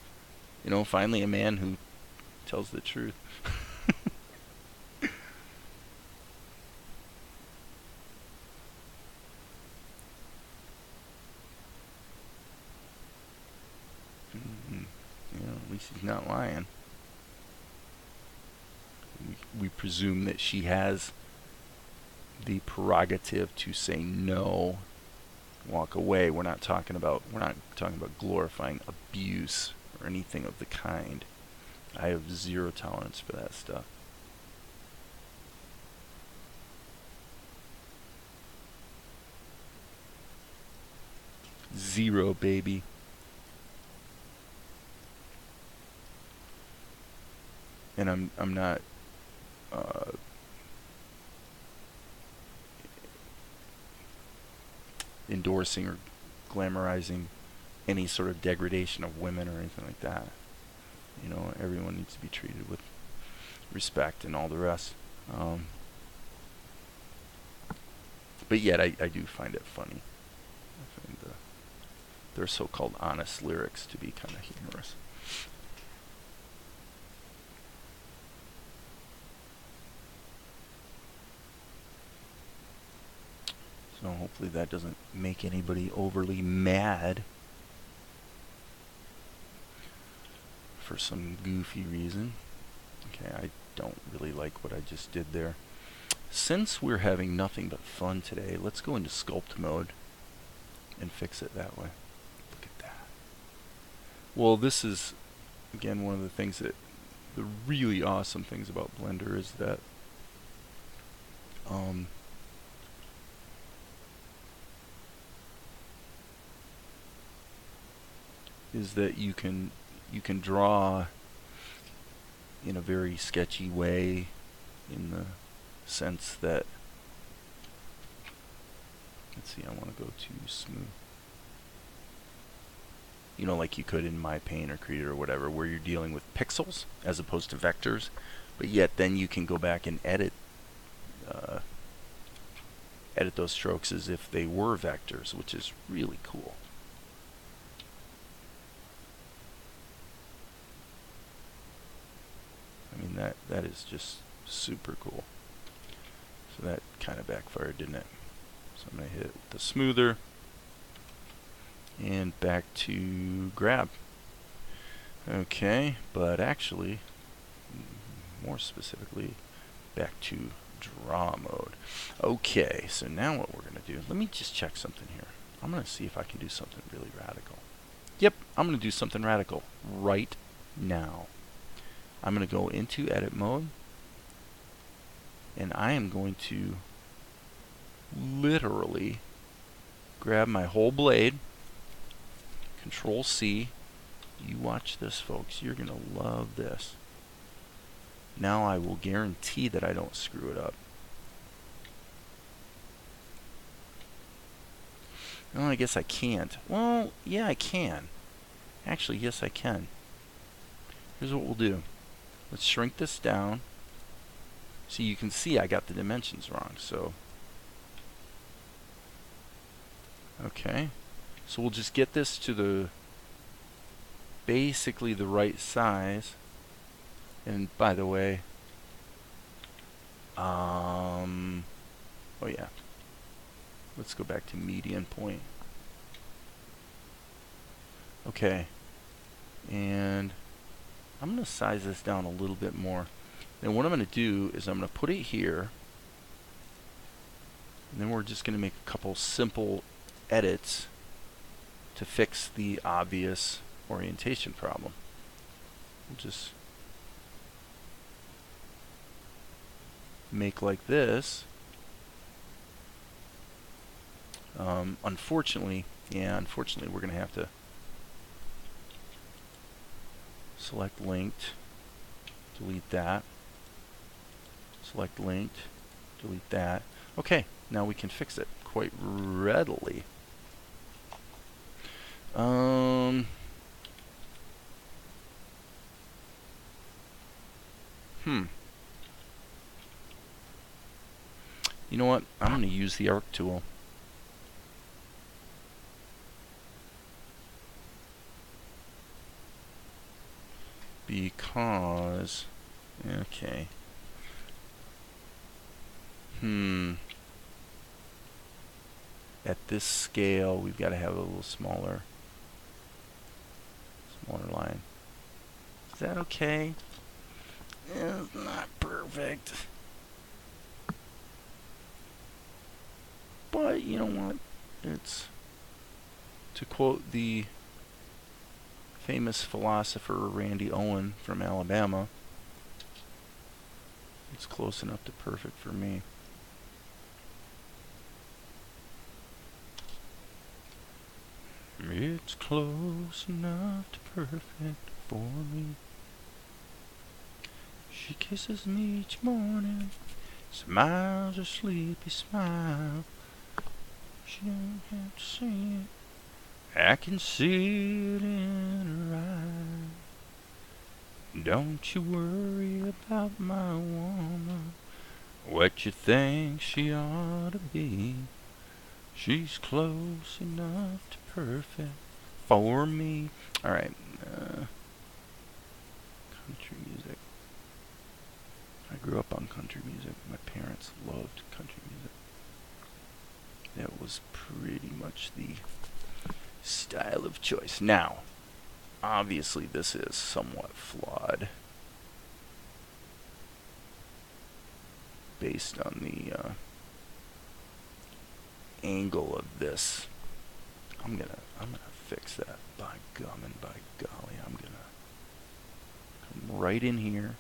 you know, finally a man who tells the truth. You know, at least he's not lying. We presume that she has the prerogative to say no, walk away. We're not talking about glorifying abuse or anything of the kind. I have zero tolerance for that stuff. Zero, baby. And I'm not endorsing or glamorizing any sort of degradation of women or anything like that. You know, everyone needs to be treated with respect and all the rest. But yet, I do find it funny. I find their so-called honest lyrics to be kind of humorous. So hopefully that doesn't make anybody overly mad for some goofy reason. Okay, I don't really like what I just did there. Since we're having nothing but fun today, let's go into sculpt mode and fix it that way. Look at that. Well, this is, again, one of the things that, the really awesome things about Blender is that you can draw in a very sketchy way, in the sense that, let's see, I want to go to smooth. You know, like you could in My Paint or Krita or whatever, where you're dealing with pixels as opposed to vectors, but yet then you can go back and edit those strokes as if they were vectors, which is really cool. I mean, that is just super cool. So that kind of backfired, didn't it? So I'm going to hit the smoother and back to grab. Okay, but actually, more specifically, back to draw mode. Okay, so now what we're going to do, let me just check something here. I'm going to see if I can do something really radical. Yep, I'm going to do something radical right now. I'm going to go into edit mode, and I am going to literally grab my whole blade, Control C. You watch this, folks. You're going to love this. Now I will guarantee that I don't screw it up. Well, I guess I can't. Well, yeah, I can. Actually, yes, I can. Here's what we'll do. Let's shrink this down. So you can see I got the dimensions wrong. So, okay. So we'll just get this to the basically the right size. And by the way, oh yeah, let's go back to median point. Okay, and I'm going to size this down a little bit more. Then what I'm going to do is I'm going to put it here, and then we're just going to make a couple simple edits to fix the obvious orientation problem. We'll just make like this. Unfortunately, we're going to have to select linked, delete that, select linked, delete that. Okay, now we can fix it quite readily. You know what? I'm going to use the arc tool. Because, okay. At this scale, we've got to have a little smaller line. Is that okay? It's not perfect. But you know what? It's, to quote the famous philosopher Randy Owen from Alabama, it's close enough to perfect for me. It's close enough to perfect for me. She kisses me each morning, smiles a sleepy smile. She don't have to say it, I can see it in her eyes. Don't you worry about my woman, what you think she ought to be. She's close enough to perfect for me. Alright, country music. I grew up on country music. My parents loved country music. That was pretty much the style of choice. Now, obviously this is somewhat flawed based on the angle of this. I'm gonna fix that. By gum and by golly, I'm gonna come right in here,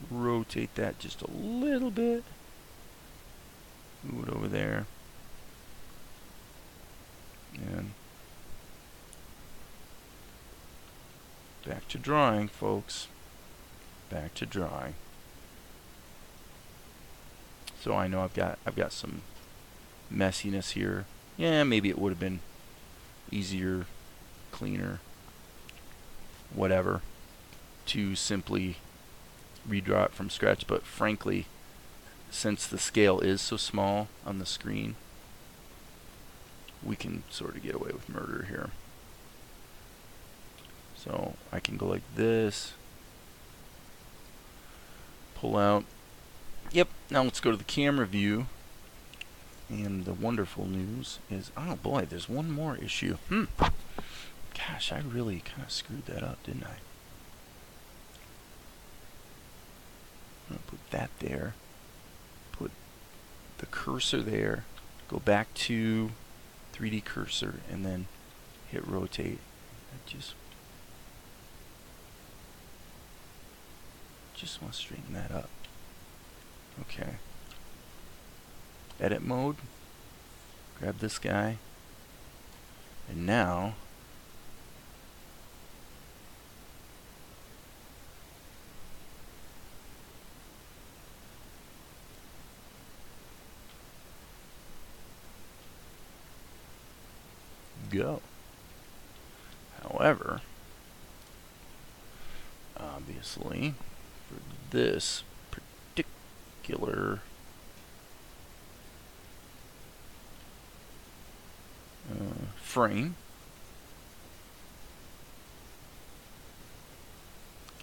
rotate that just a little bit, move it over there, and back to drawing, folks. Back to drawing. So I know I've got some messiness here. Yeah, maybe it would have been easier, cleaner, whatever, to simply redraw it from scratch. But frankly, since the scale is so small on the screen, we can sort of get away with murder here. So I can go like this, pull out. Yep, now let's go to the camera view. And the wonderful news is, oh boy, there's one more issue. Gosh, I really kind of screwed that up, didn't I? I'm going to put that there. Put the cursor there. Go back to 3D cursor and then hit rotate. I just want to straighten that up. Okay. Edit mode. Grab this guy. And now go. However, obviously, for this particular frame,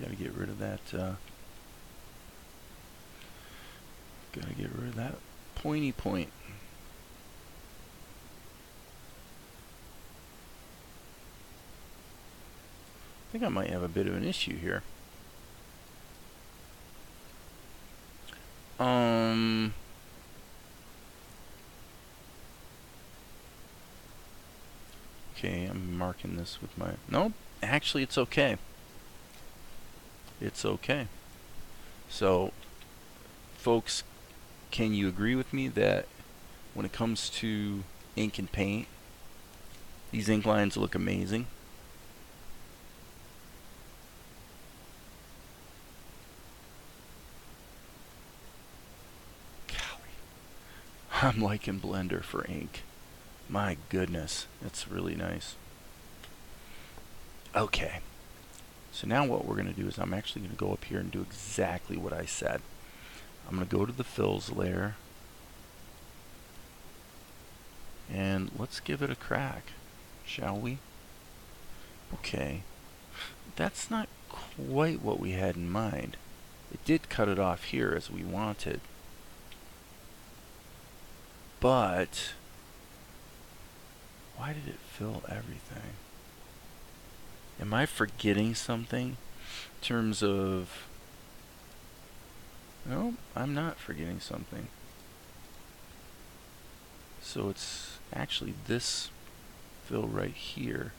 Gotta get rid of that, pointy point. I think I might have a bit of an issue here. Okay, I'm marking this with my... Nope, actually it's okay. It's okay. So, folks, can you agree with me that when it comes to ink and paint, these ink lines look amazing? Golly. I'm liking Blender for ink. My goodness, that's really nice. Okay, so now what we're going to do is I'm actually going to go up here and do exactly what I said. I'm going to go to the fills layer, and let's give it a crack, shall we? Okay, that's not quite what we had in mind. It did cut it off here as we wanted, but why did it fill everything? Am I forgetting something in terms of... No, I'm not forgetting something. So it's actually this fill right here.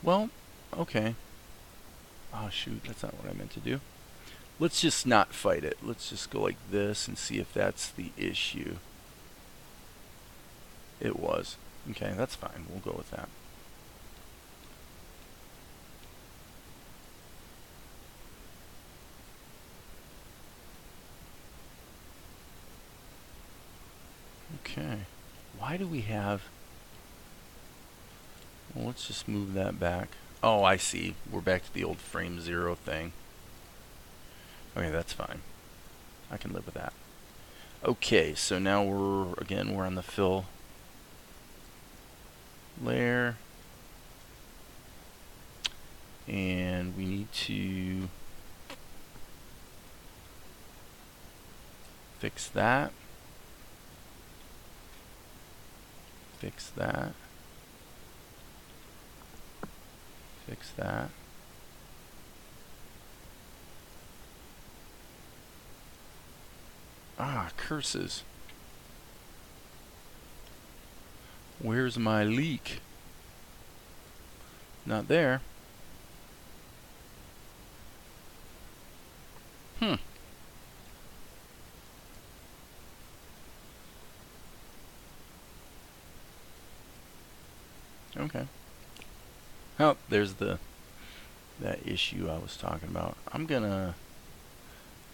Well, okay. Oh shoot, that's not what I meant to do. Let's just not fight it. Let's just go like this and see if that's the issue. It was. Okay, that's fine. We'll go with that. Okay. Why do we have... Well, let's just move that back. Oh, I see. We're back to the old frame 0 thing. Okay, that's fine. I can live with that. Okay, so now we're on the fill layer. And we need to fix that. Fix that. Fix that. Ah, curses. Where's my leak? Not there. Okay. Oh, there's that issue I was talking about. I'm gonna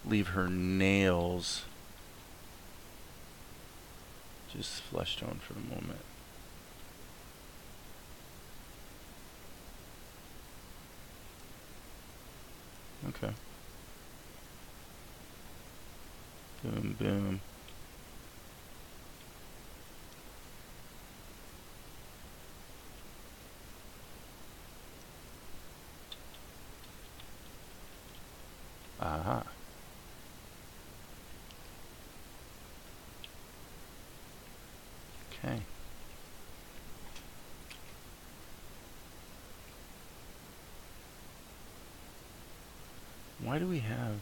leave her nails just flesh tone for the moment. Okay. Boom, boom. Aha. Okay. Why do we have...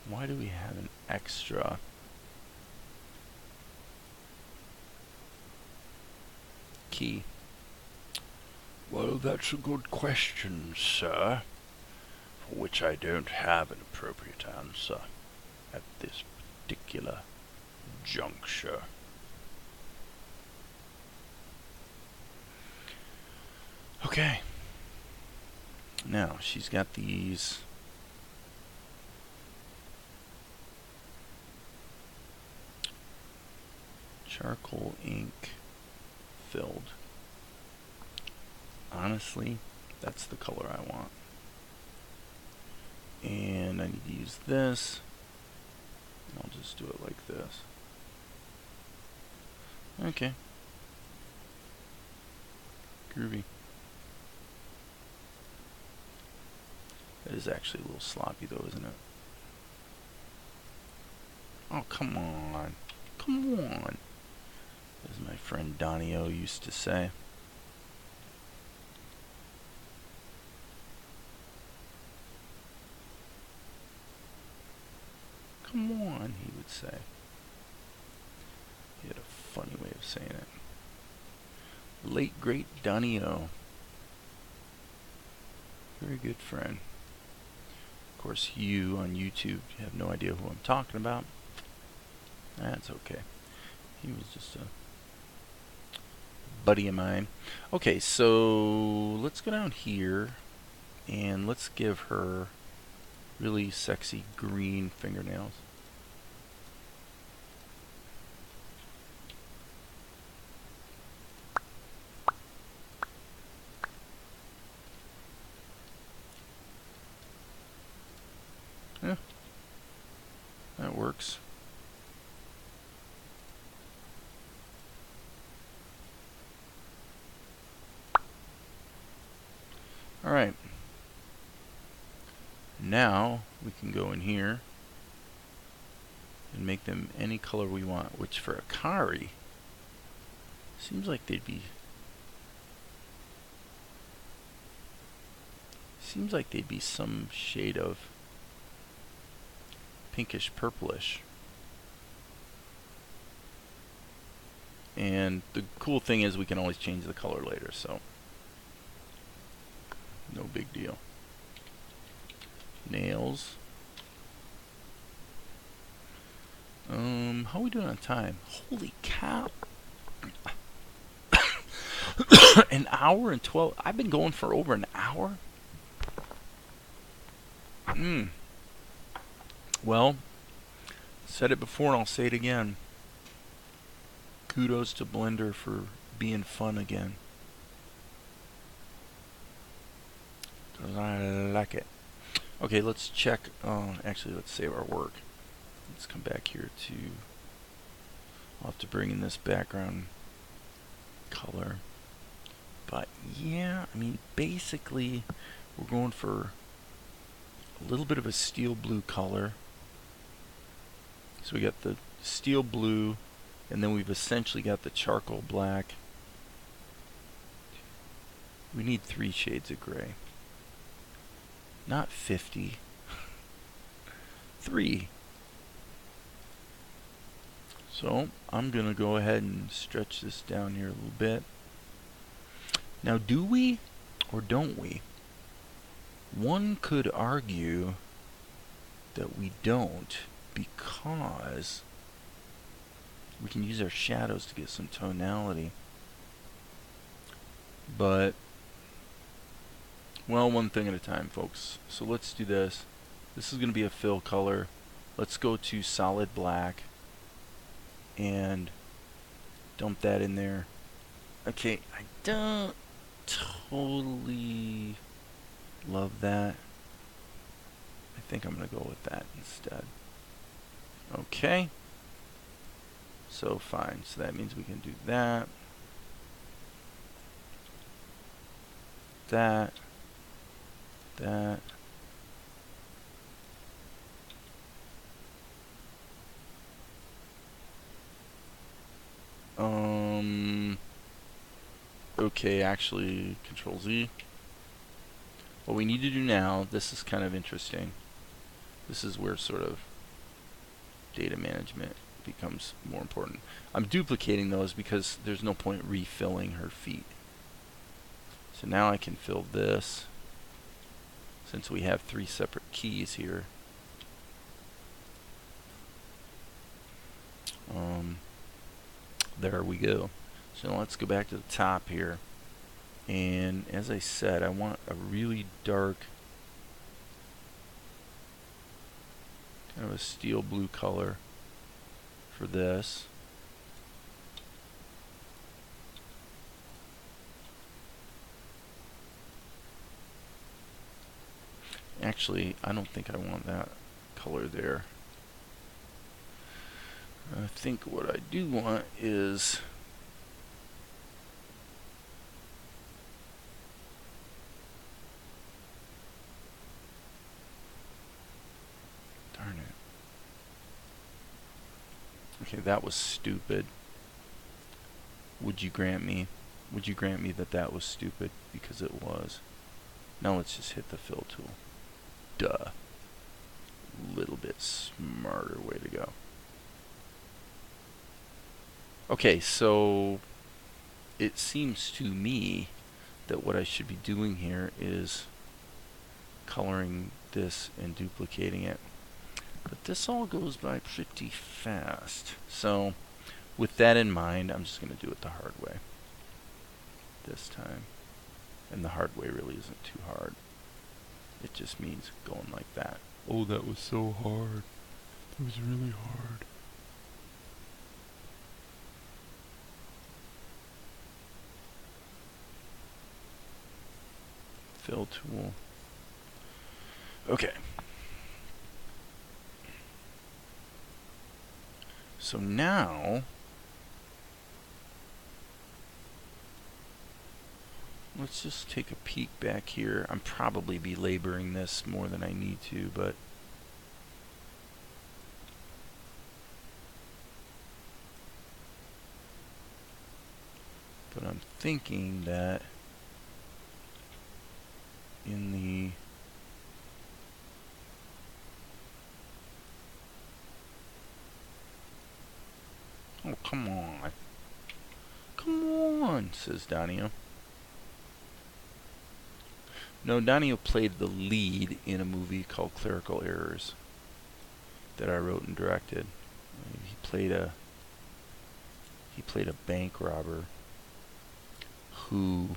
Why do we have an extra key? Well, that's a good question, sir, for which I don't have an appropriate answer at this particular juncture. Okay. Now, she's got these charcoal ink filled. Honestly, that's the color I want. And I need to use this. I'll just do it like this. Okay. Groovy. That is actually a little sloppy though, isn't it? Oh, come on. Come on. As my friend Donio used to say. Come on, he would say. He had a funny way of saying it. Late great Donio. Very good friend. Of course, you on YouTube have no idea who I'm talking about. That's okay. He was just a buddy of mine. Okay, so let's go down here and let's give her really sexy green fingernails. Yeah, that works. Alright. Now we can go in here and make them any color we want, which for a Kari seems like they'd be some shade of pinkish purplish. And the cool thing is we can always change the color later, so no big deal. Nails. How are we doing on time? Holy cow. An hour and 12. I've been going for over an hour. Well, said it before and I'll say it again. Kudos to Blender for being fun again. 'Cause I like it. Okay, let's check. Actually, let's save our work. Let's come back here to. I'll have to bring in this background color. But yeah, I mean, basically, we're going for a little bit of a steel blue color. So we got the steel blue, and then we've essentially got the charcoal black. We need 3 shades of gray. Not 50. 3. So I'm going to go ahead and stretch this down here a little bit. Now, do we or don't we? One could argue that we don't, because we can use our shadows to get some tonality. But, well, one thing at a time, folks. So let's do this. This is going to be a fill color. Let's go to solid black and dump that in there. Okay, I don't totally love that. I think I'm going to go with that instead. Okay. So fine. So that means we can do that. That. That. Okay, actually, Control Z. What we need to do now, this is kind of interesting. This is where sort of data management becomes more important. I'm duplicating those because there's no point refilling her feet. So now I can fill this, since we have 3 separate keys here. There we go. So now let's go back to the top here. And as I said, I want a really dark, kind of a steel blue color for this. Actually, I don't think I want that color there. I think what I do want is darn it. Okay, that was stupid. Would you grant me that that was stupid? Because it was. Now let's just hit the fill tool. Duh. Little bit smarter way to go. Okay, so it seems to me that what I should be doing here is coloring this and duplicating it. But this all goes by pretty fast. So with that in mind, I'm just going to do it the hard way this time. And the hard way really isn't too hard. It just means going like that. Oh, that was so hard. That was really hard. Fill tool. Okay. So now, let's just take a peek back here. I'm probably belaboring this more than I need to, but I'm thinking that in the oh, come on. Come on, says Donio. No, Donio played the lead in a movie called Clerical Errors that I wrote and directed. He played a bank robber who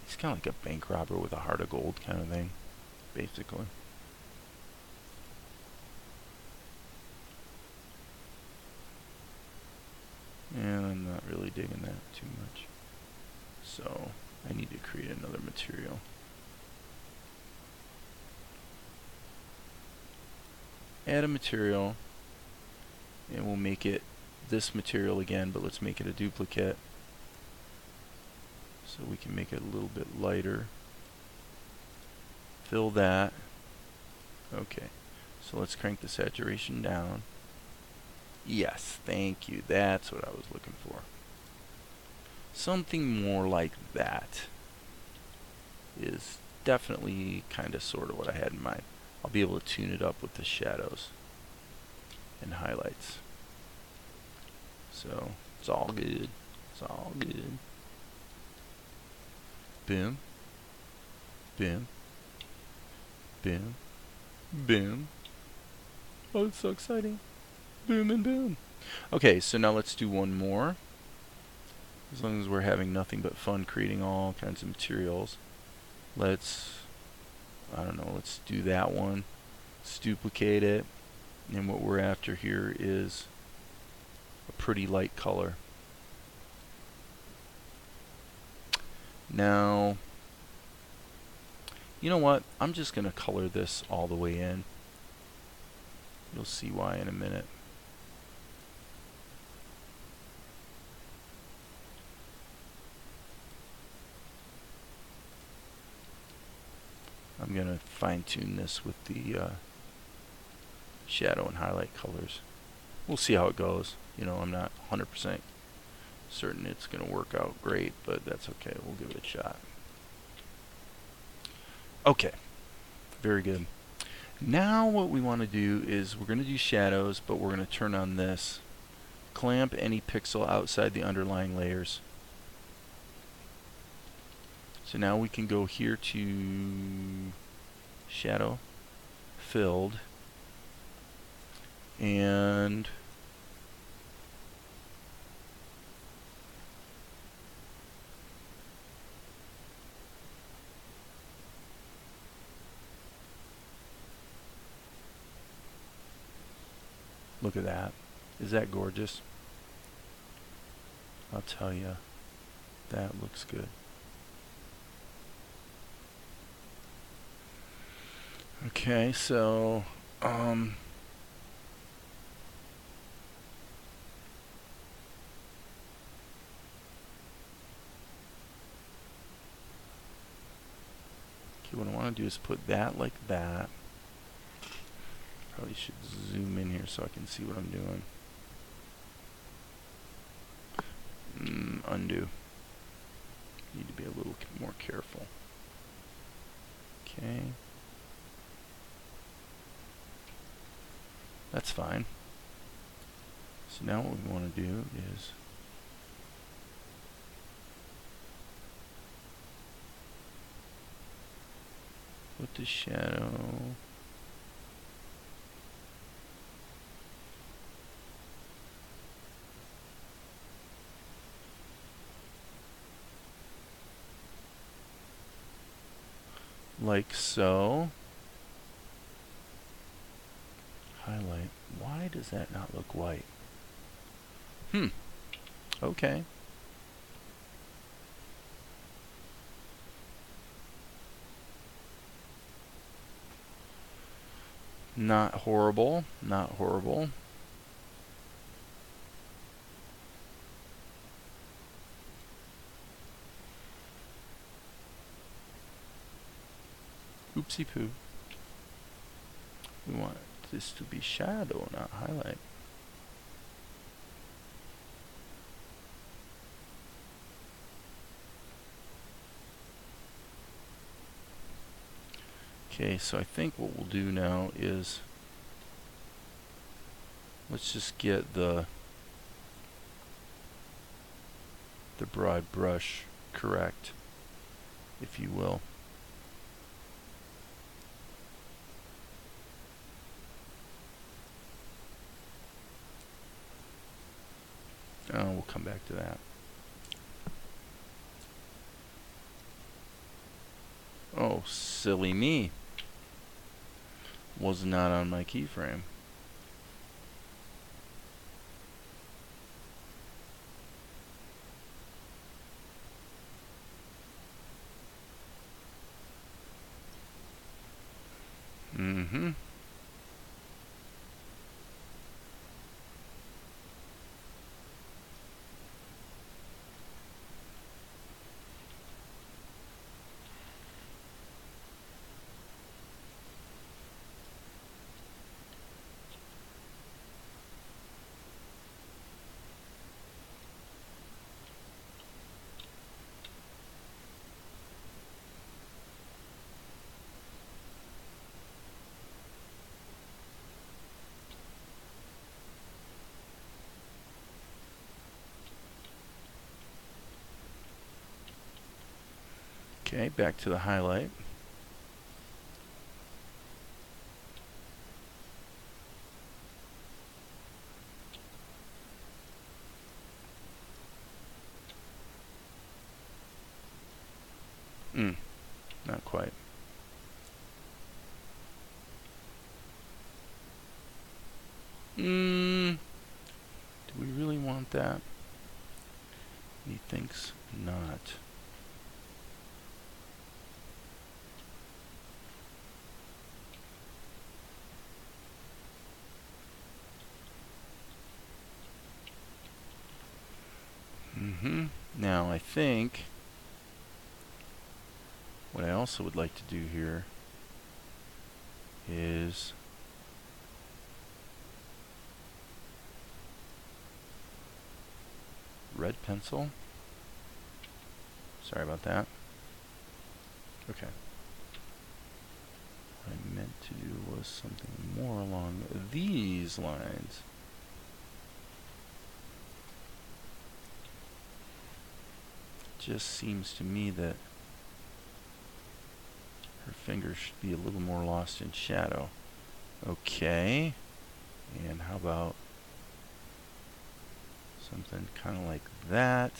he's kind of like a bank robber with a heart of gold kind of thing, basically. And I'm not really digging that too much. So I need to create another material. Add a material, and we'll make it this material again, but let's make it a duplicate so we can make it a little bit lighter. Fill that. Okay, so let's crank the saturation down. Yes, thank you. That's what I was looking for. Something more like that is definitely kind of sort of what I had in mind. I'll be able to tune it up with the shadows and highlights. So it's all good. It's all good. Boom. Boom. Boom. Boom. Oh, it's so exciting. Boom and boom. Okay, so now let's do one more. As long as we're having nothing but fun creating all kinds of materials. Let's, I don't know, let's do that one. Let's duplicate it. And what we're after here is a pretty light color. Now, you know what? I'm just going to color this all the way in. You'll see why in a minute. I'm going to fine-tune this with the shadow and highlight colors. We'll see how it goes. You know, I'm not 100% certain it's going to work out great, but that's okay. We'll give it a shot. Okay, very good. Now what we want to do is we're going to do shadows, but we're going to turn on this. Clamp any pixel outside the underlying layers. So now we can go here to shadow, filled, and look at that. Is that gorgeous? I'll tell you, that looks good. Okay, so what I want to do is put that like that. Probably should zoom in here so I can see what I'm doing. Undo. Need to be a little more careful. Okay. That's fine. So now what we want to do is put the shadow like so. Highlight. Why does that not look white? Okay. Not horrible. Not horrible. Oopsie poo. We want this to be shadow, not highlight. Okay, so I think what we'll do now is let's just get the broad brush correct, if you will. We'll come back to that. Oh, silly me. Was not on my keyframe. Okay, back to the highlight. Not quite. Do we really want that? He thinks not. Now I think what I also would like to do here is red pencil. Sorry about that. Okay. What I meant to do was something more along these lines. Just seems to me that her fingers should be a little more lost in shadow. Okay. And how about something kind of like that?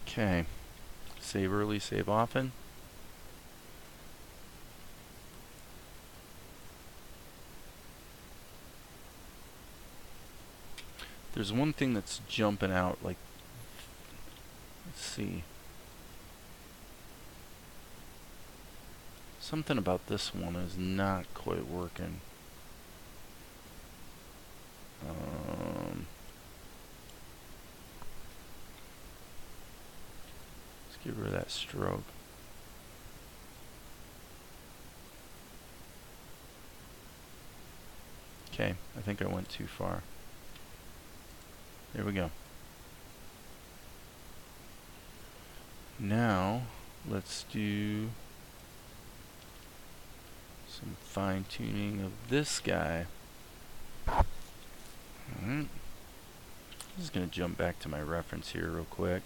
Okay. Save early, save often. There's one thing that's jumping out, like, let's see. Something about this one is not quite working. Let's get rid of that stroke. Okay, I think I went too far. There we go. Now, let's do some fine-tuning of this guy. Alright. I'm just going to jump back to my reference here real quick.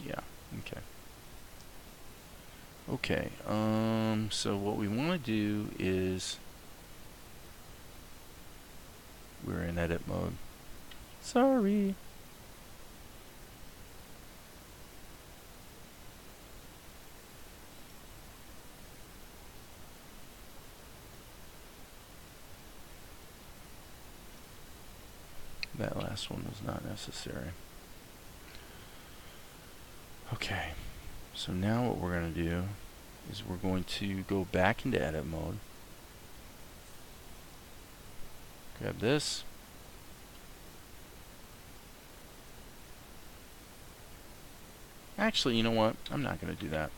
Yeah, okay. Okay, so what we want to do is, we're in edit mode. Sorry. That last one was not necessary. Okay, so now what we're going to do is we're going to go back into edit mode. Grab this. Actually, you know what? I'm not going to do that.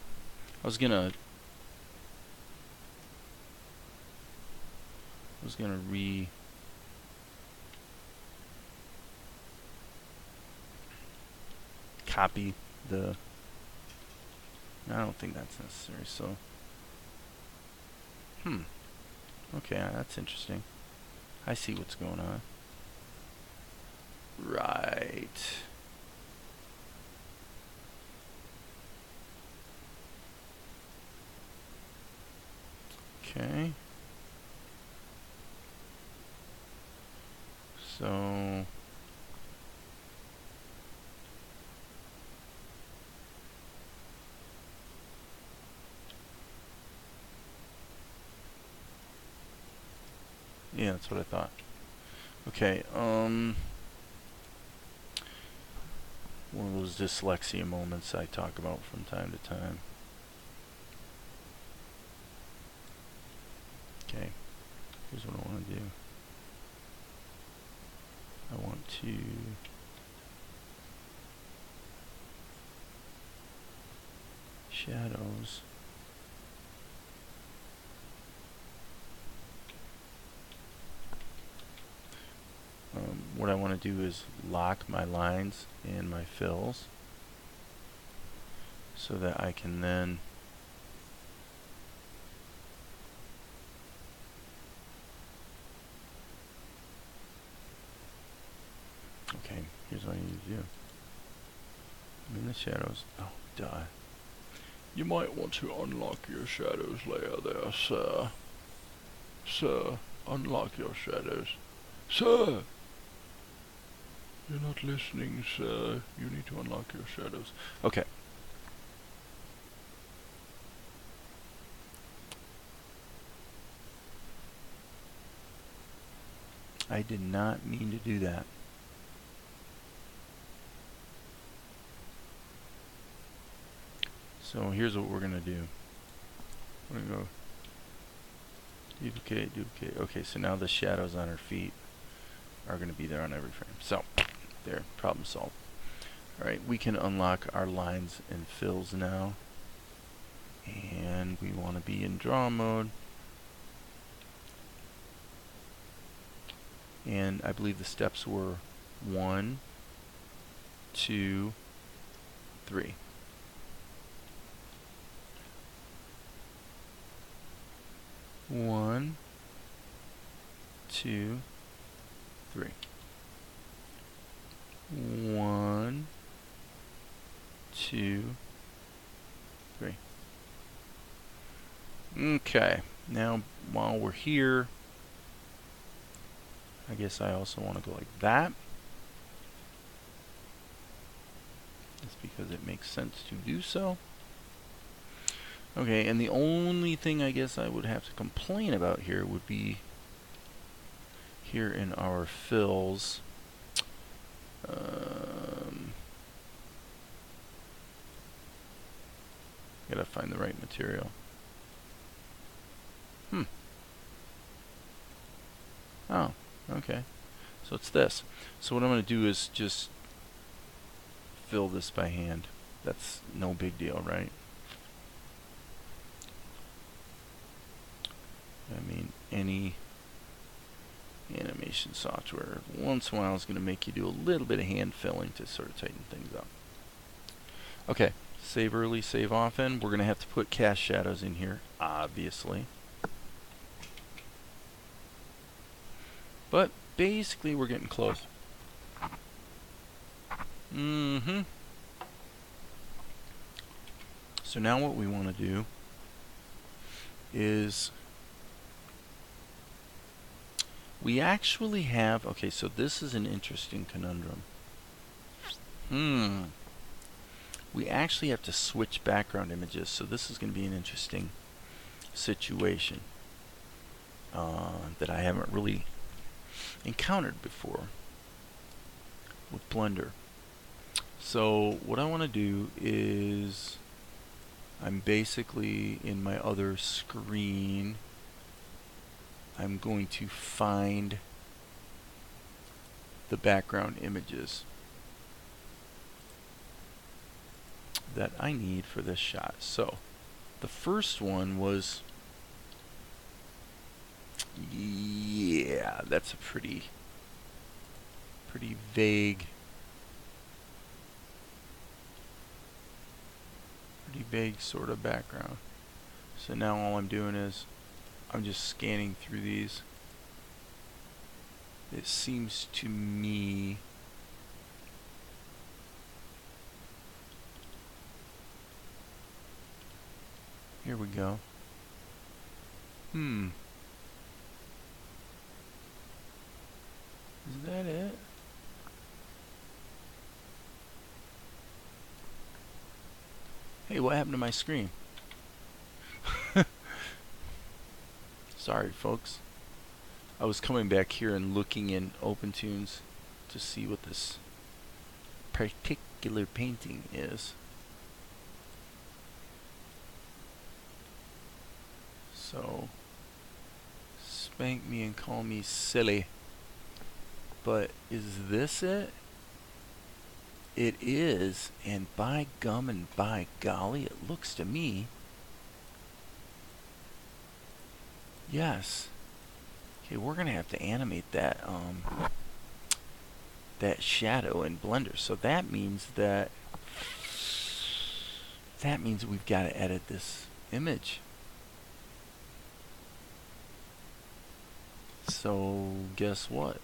I was going to copy the, I don't think that's necessary, so okay, that's interesting. I see what's going on. Right. Okay. So yeah, that's what I thought. Okay, one of those dyslexia moments I talk about from time to time. Okay, here's what I want to do. I want to shadows. What I want to do is lock my lines and my fills so that I can then okay, here's what I need to do. I'm in the shadows. Oh, duh. You might want to unlock your shadows layer there, sir. Sir, unlock your shadows. Sir! You're not listening, sir. You need to unlock your shadows. Okay. I did not mean to do that. So here's what we're going to do. We're going to go duplicate, duplicate. Okay, so now the shadows on her feet are going to be there on every frame. So, there, problem solved. Alright, we can unlock our lines and fills now. And we want to be in draw mode. And I believe the steps were 1, 2, 3. One, 2, 3. 1, 2, 3. Okay, now while we're here, I guess I also want to go like that. That's because it makes sense to do so. Okay, and the only thing I guess I would have to complain about here would be here in our fills, gotta find the right material. Oh, okay. So it's this. So what I'm going to do is just fill this by hand. That's no big deal, right? I mean, any animation software once in a while is going to make you do a little bit of hand filling to sort of tighten things up. Okay, save early, save often. We're going to have to put cast shadows in here, obviously. But basically we're getting close. So now what we want to do is we actually have, okay, so this is an interesting conundrum. We actually have to switch background images, so this is going to be an interesting situation that I haven't really encountered before with Blender. So what I want to do is I'm basically in my other screen, I'm going to find the background images that I need for this shot. So the first one was, yeah, that's a pretty vague sort of background. So now all I'm doing is I'm just scanning through these. It seems to me here we go. Is that it? Hey, what happened to my screen? Sorry, folks. I was coming back here and looking in OpenToonz to see what this particular painting is. So, spank me and call me silly. But is this it? It is, and by gum and by golly, it looks to me. Yes. Okay, we're gonna have to animate that that shadow in Blender. So that means we've got to edit this image. So guess what?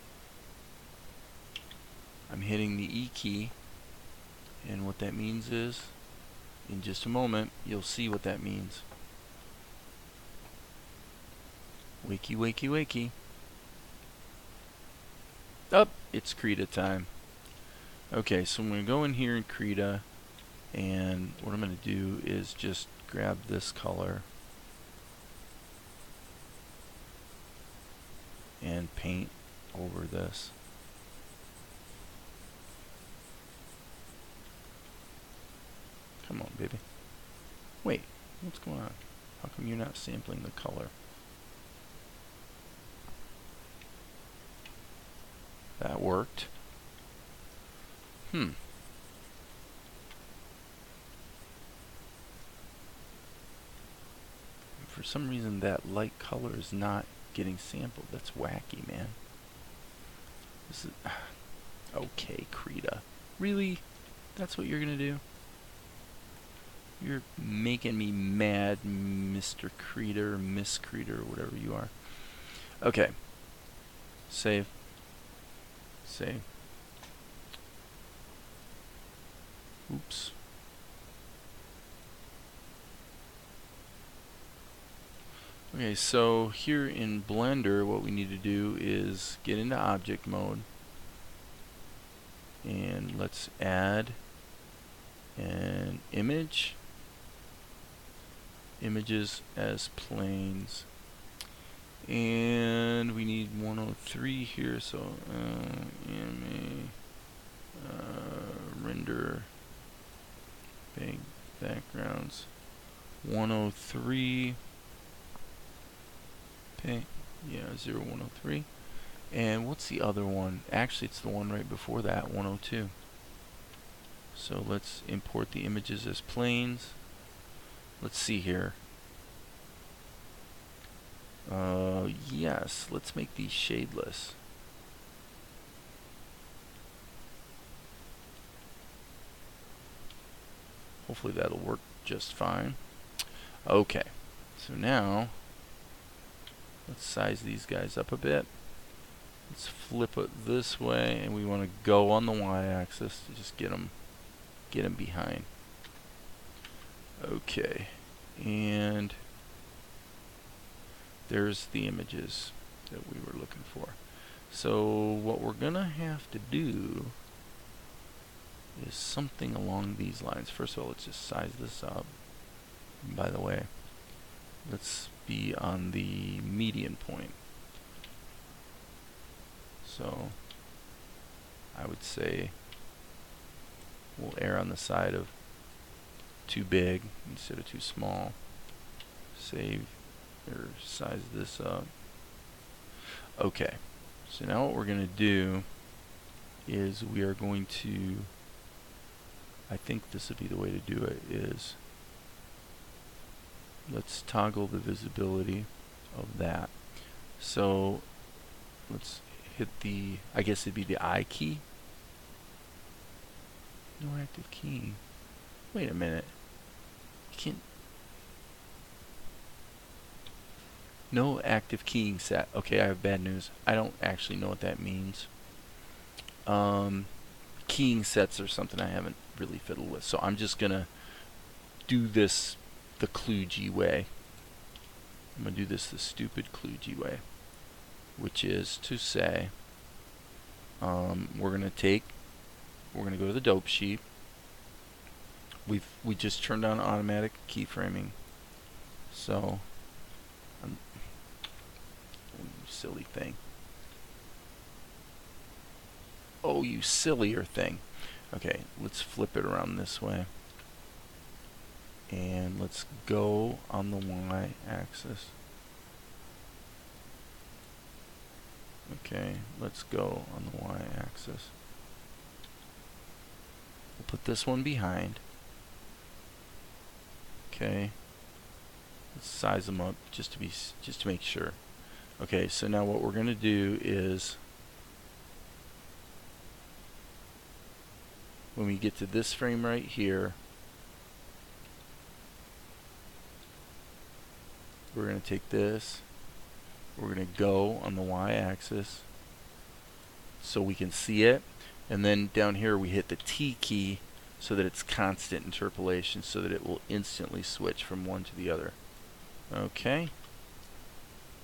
I'm hitting the E key, and what that means is, in just a moment, you'll see what that means. Wakey, wakey, wakey. Up, it's Krita time. Okay, so I'm going to go in here in Krita, and what I'm going to do is just grab this color and paint over this. Come on, baby. Wait, what's going on? How come you're not sampling the color? That worked. For some reason that light color is not getting sampled. That's wacky, man. This is okay, Krita. Really? That's what you're gonna do? You're making me mad, Mr. Krita or Miss Krita or whatever you are. Okay. Save. Save. Oops. Okay, so here in Blender, what we need to do is get into object mode, and let's add an image, images as planes, and we need 103. 103 here, so render backgrounds 103. Okay, yeah, 0103. And what's the other one? Actually, it's the one right before that, 102. So let's import the images as planes. Let's see here. Yes, let's make these shadeless. Hopefully that'll work just fine. Okay, so now let's size these guys up a bit. Let's flip it this way, and we want to go on the y-axis to just get them behind. Okay, and there's the images that we were looking for. So what we're gonna have to do is something along these lines. First of all, let's just size this up. And by the way, let's be on the median point. So I would say we'll err on the side of too big instead of too small. Save or size this up. Okay, so now what we're going to do is we are going to, I think this would be the way to do it, is let's toggle the visibility of that. So let's hit the, I guess it'd be the I key. No active key. Wait a minute. You can't. No active keying set. Okay, I have bad news. I don't actually know what that means. Keying sets are something I haven't really fiddled with. So I'm just going to do this the kludgy way. I'm going to do this the stupid kludgy way, which is to say we're going to go to the dope sheet. We just turned on automatic keyframing. So silly thing. Oh, you sillier thing. Okay, let's flip it around this way. And let's go on the y-axis. Okay, let's go on the y-axis. We'll put this one behind. Okay. Let's size them up just to make sure. Okay, so now what we're going to do is when we get to this frame right here, we're going to take this, we're going to go on the y-axis so we can see it, and then down here we hit the T key so that it's constant interpolation, so that it will instantly switch from one to the other. Okay,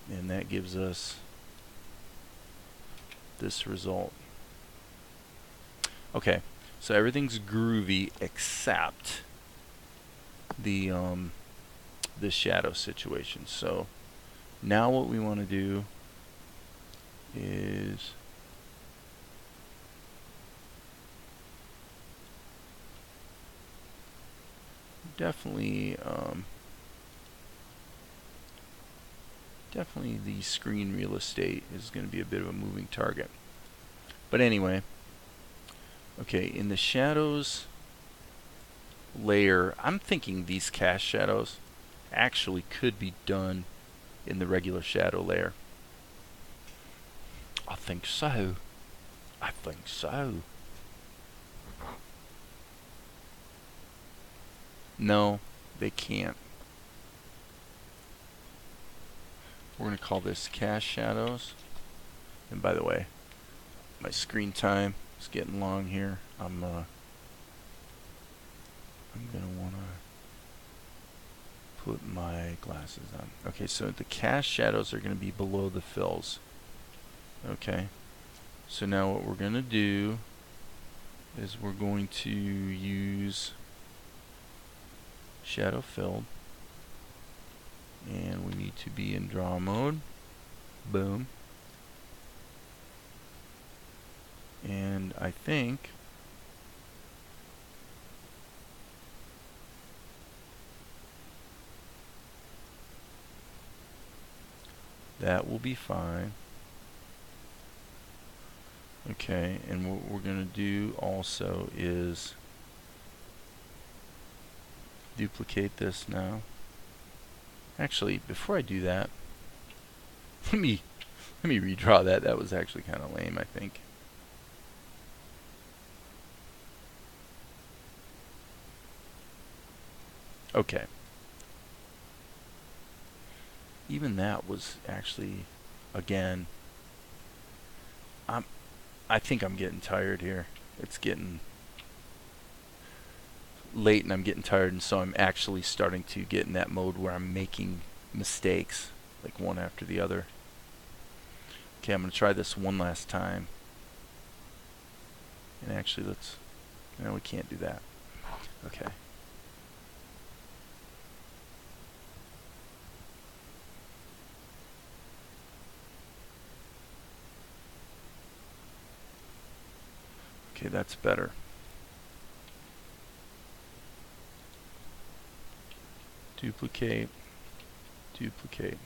and that gives us this result. Okay, so everything's groovy except the shadow situation. So now what we want to do is definitely the screen real estate is going to be a bit of a moving target. But anyway, okay, in the shadows layer, I'm thinking these cast shadows actually could be done in the regular shadow layer. I think so. I think so. No, they can't. We're going to call this cast shadows. And by the way, my screen time is getting long here. I'm going to want to put my glasses on. Okay, so the cast shadows are going to be below the fills. Okay, so now what we're going to do is we're going to use shadow filled, and we need to be in draw mode. Boom. And I think that will be fine. Okay, and what we're going to do also is duplicate this now. Actually, before I do that, let me redraw that. That was actually kind of lame, I think. Okay. Even that was actually, again, I think I'm getting tired here. It's getting late and I'm getting tired, and so I'm actually starting to get in that mode where I'm making mistakes, like one after the other. Okay, I'm going to try this one last time. And actually, no, we can't do that. Okay. Okay, that's better. Duplicate, duplicate.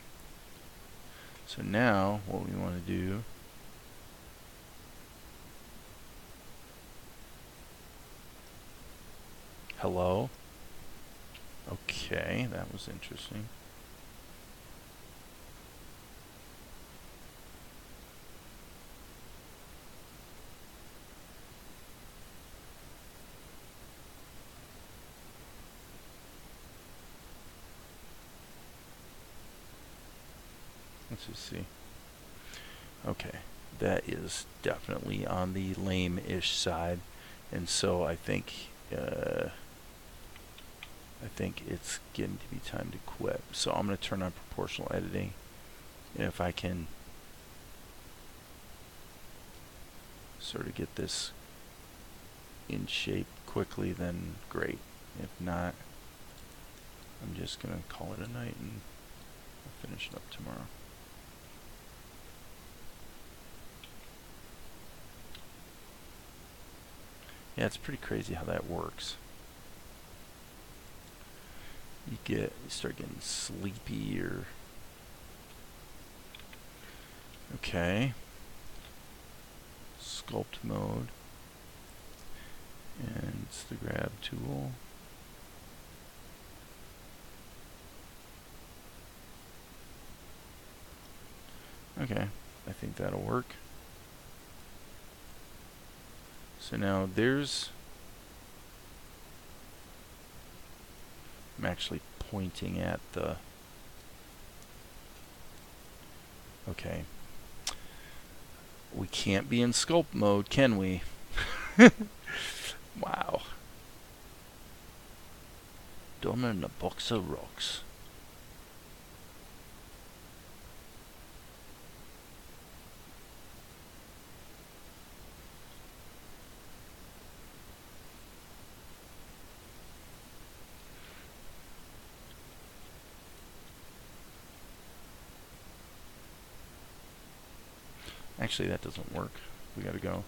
So now what we want to do hello. Okay, that was interesting. Let's just see. Okay, that is definitely on the lame-ish side, and so I think it's getting to be time to quit. So I'm going to turn on proportional editing, and if I can sort of get this in shape quickly, then great. If not, I'm just going to call it a night and I'll finish it up tomorrow. Yeah, it's pretty crazy how that works. You start getting sleepy or... Okay. Sculpt mode. And it's the grab tool. Okay, I think that'll work. So now I'm actually pointing at the... Okay. We can't be in sculpt mode, can we? Wow. Done in a box of rocks. Actually, that doesn't work. We gotta go.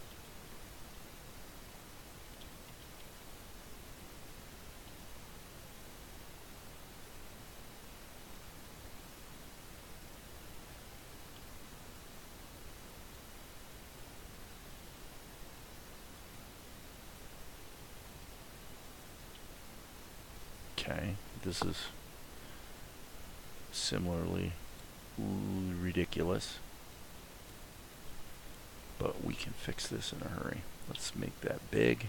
Okay, this is similarly ridiculous, but we can fix this in a hurry. Let's make that big.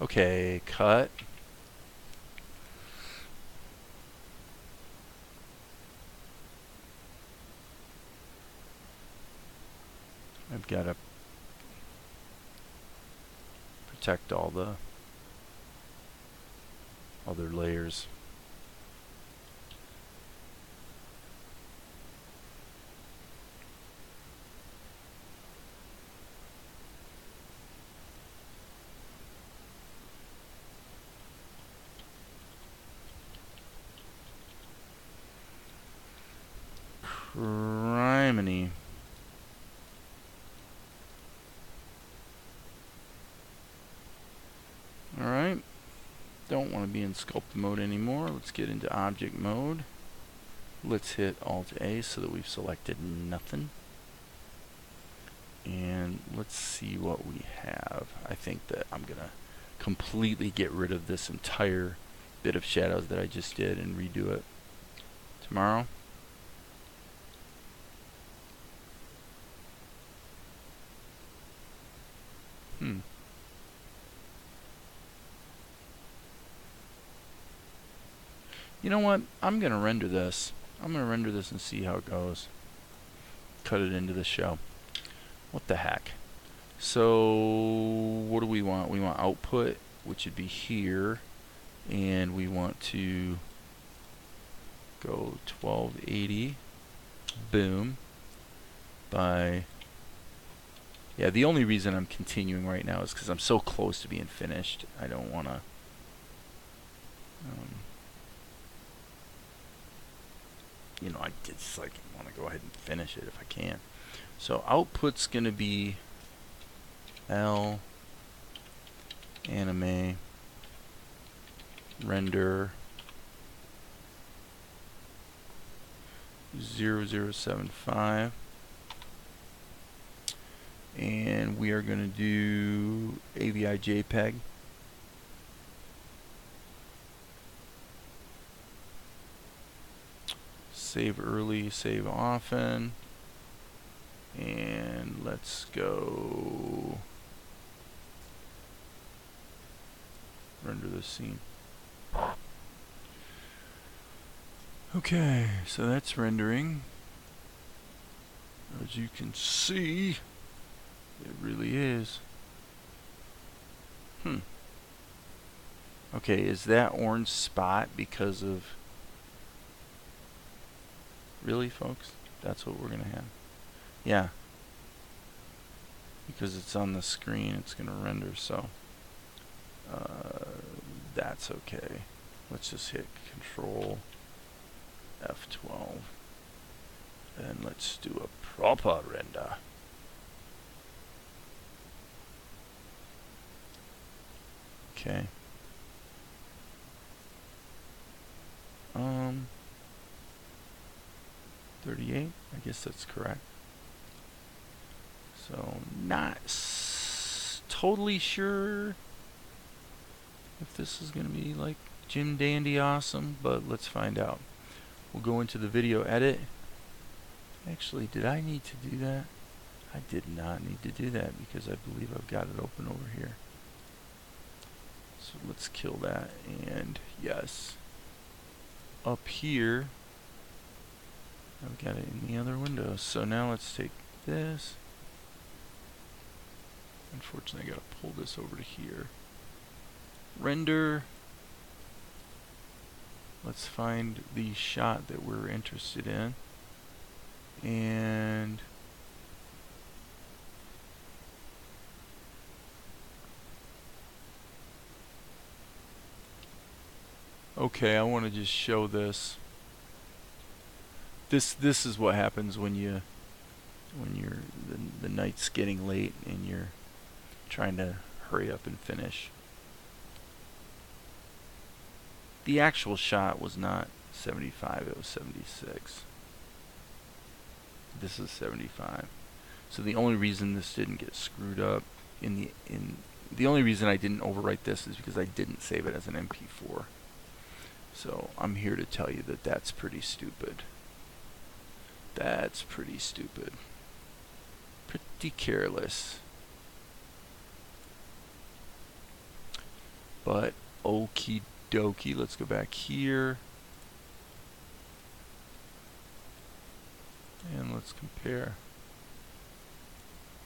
Okay, cut. I've got to protect all the other layers. Criminy. Alright. Don't want to be in sculpt mode anymore. Let's get into object mode. Let's hit Alt A so that we've selected nothing. And let's see what we have. I think that I'm going to completely get rid of this entire bit of shadows that I just did and redo it tomorrow. You know what? I'm going to render this. I'm going to render this and see how it goes. Cut it into the show. What the heck? So, what do we want? We want output, which would be here. And we want to go 1280. Boom. By... Yeah, the only reason I'm continuing right now is because I'm so close to being finished. I don't want to... you know, I just like want to go ahead and finish it if I can. So output's going to be L anime render 0075, and we are going to do AVI JPEG. Save early, save often, and let's go render the scene. Okay, so that's rendering. As you can see, it really is. Okay, is that orange spot because of... Really, folks? That's what we're going to have. Yeah. Because it's on the screen, it's going to render, so that's okay. Let's just hit Control F12. And let's do a proper render. Okay. 38, I guess that's correct. So, not totally sure if this is going to be like Jim Dandy awesome, but let's find out. We'll go into the video edit. Actually, did I need to do that? I did not need to do that because I believe I've got it open over here. So let's kill that, and yes, up here I've got it in the other window. So now let's take this. Unfortunately, I gotta pull this over to here. Render. Let's find the shot that we're interested in. And okay, I want to just show this. This is what happens when the night's getting late and you're trying to hurry up and finish. The actual shot was not 75, it was 76. This is 75. So the only reason this didn't get screwed up the only reason I didn't overwrite this is because I didn't save it as an MP4. So I'm here to tell you that that's pretty stupid. That's pretty stupid. Pretty careless. But okie dokie, let's go back here. And let's compare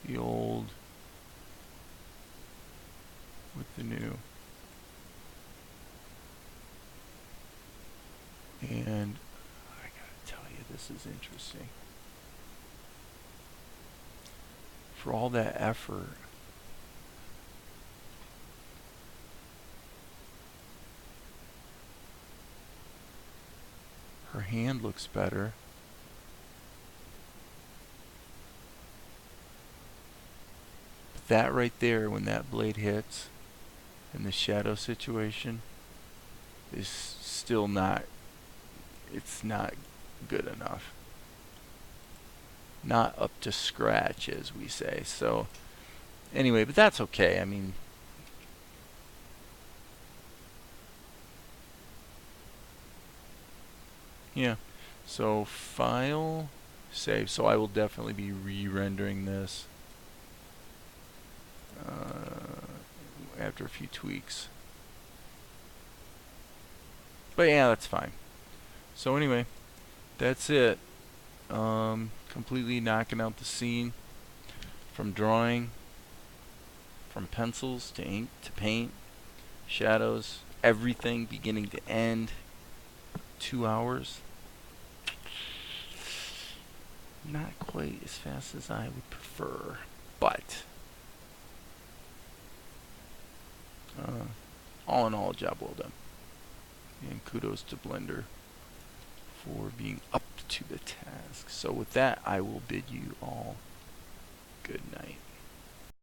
the old with the new. And I gotta tell you, this is interesting. For all that effort, her hand looks better. that right there, when that blade hits in the shadow situation, is still not, it's not good enough. Not up to scratch, as we say. So anyway, but that's okay. I mean, yeah. So file, save. So I will definitely be re-rendering this after a few tweaks. But yeah, that's fine. So anyway, that's it. Completely knocking out the scene from drawing, from pencils to ink to paint, shadows, everything beginning to end. 2 hours. Not quite as fast as I would prefer, but all in all, job well done. And kudos to Blender for being up to the task. So with that, I will bid you all good night.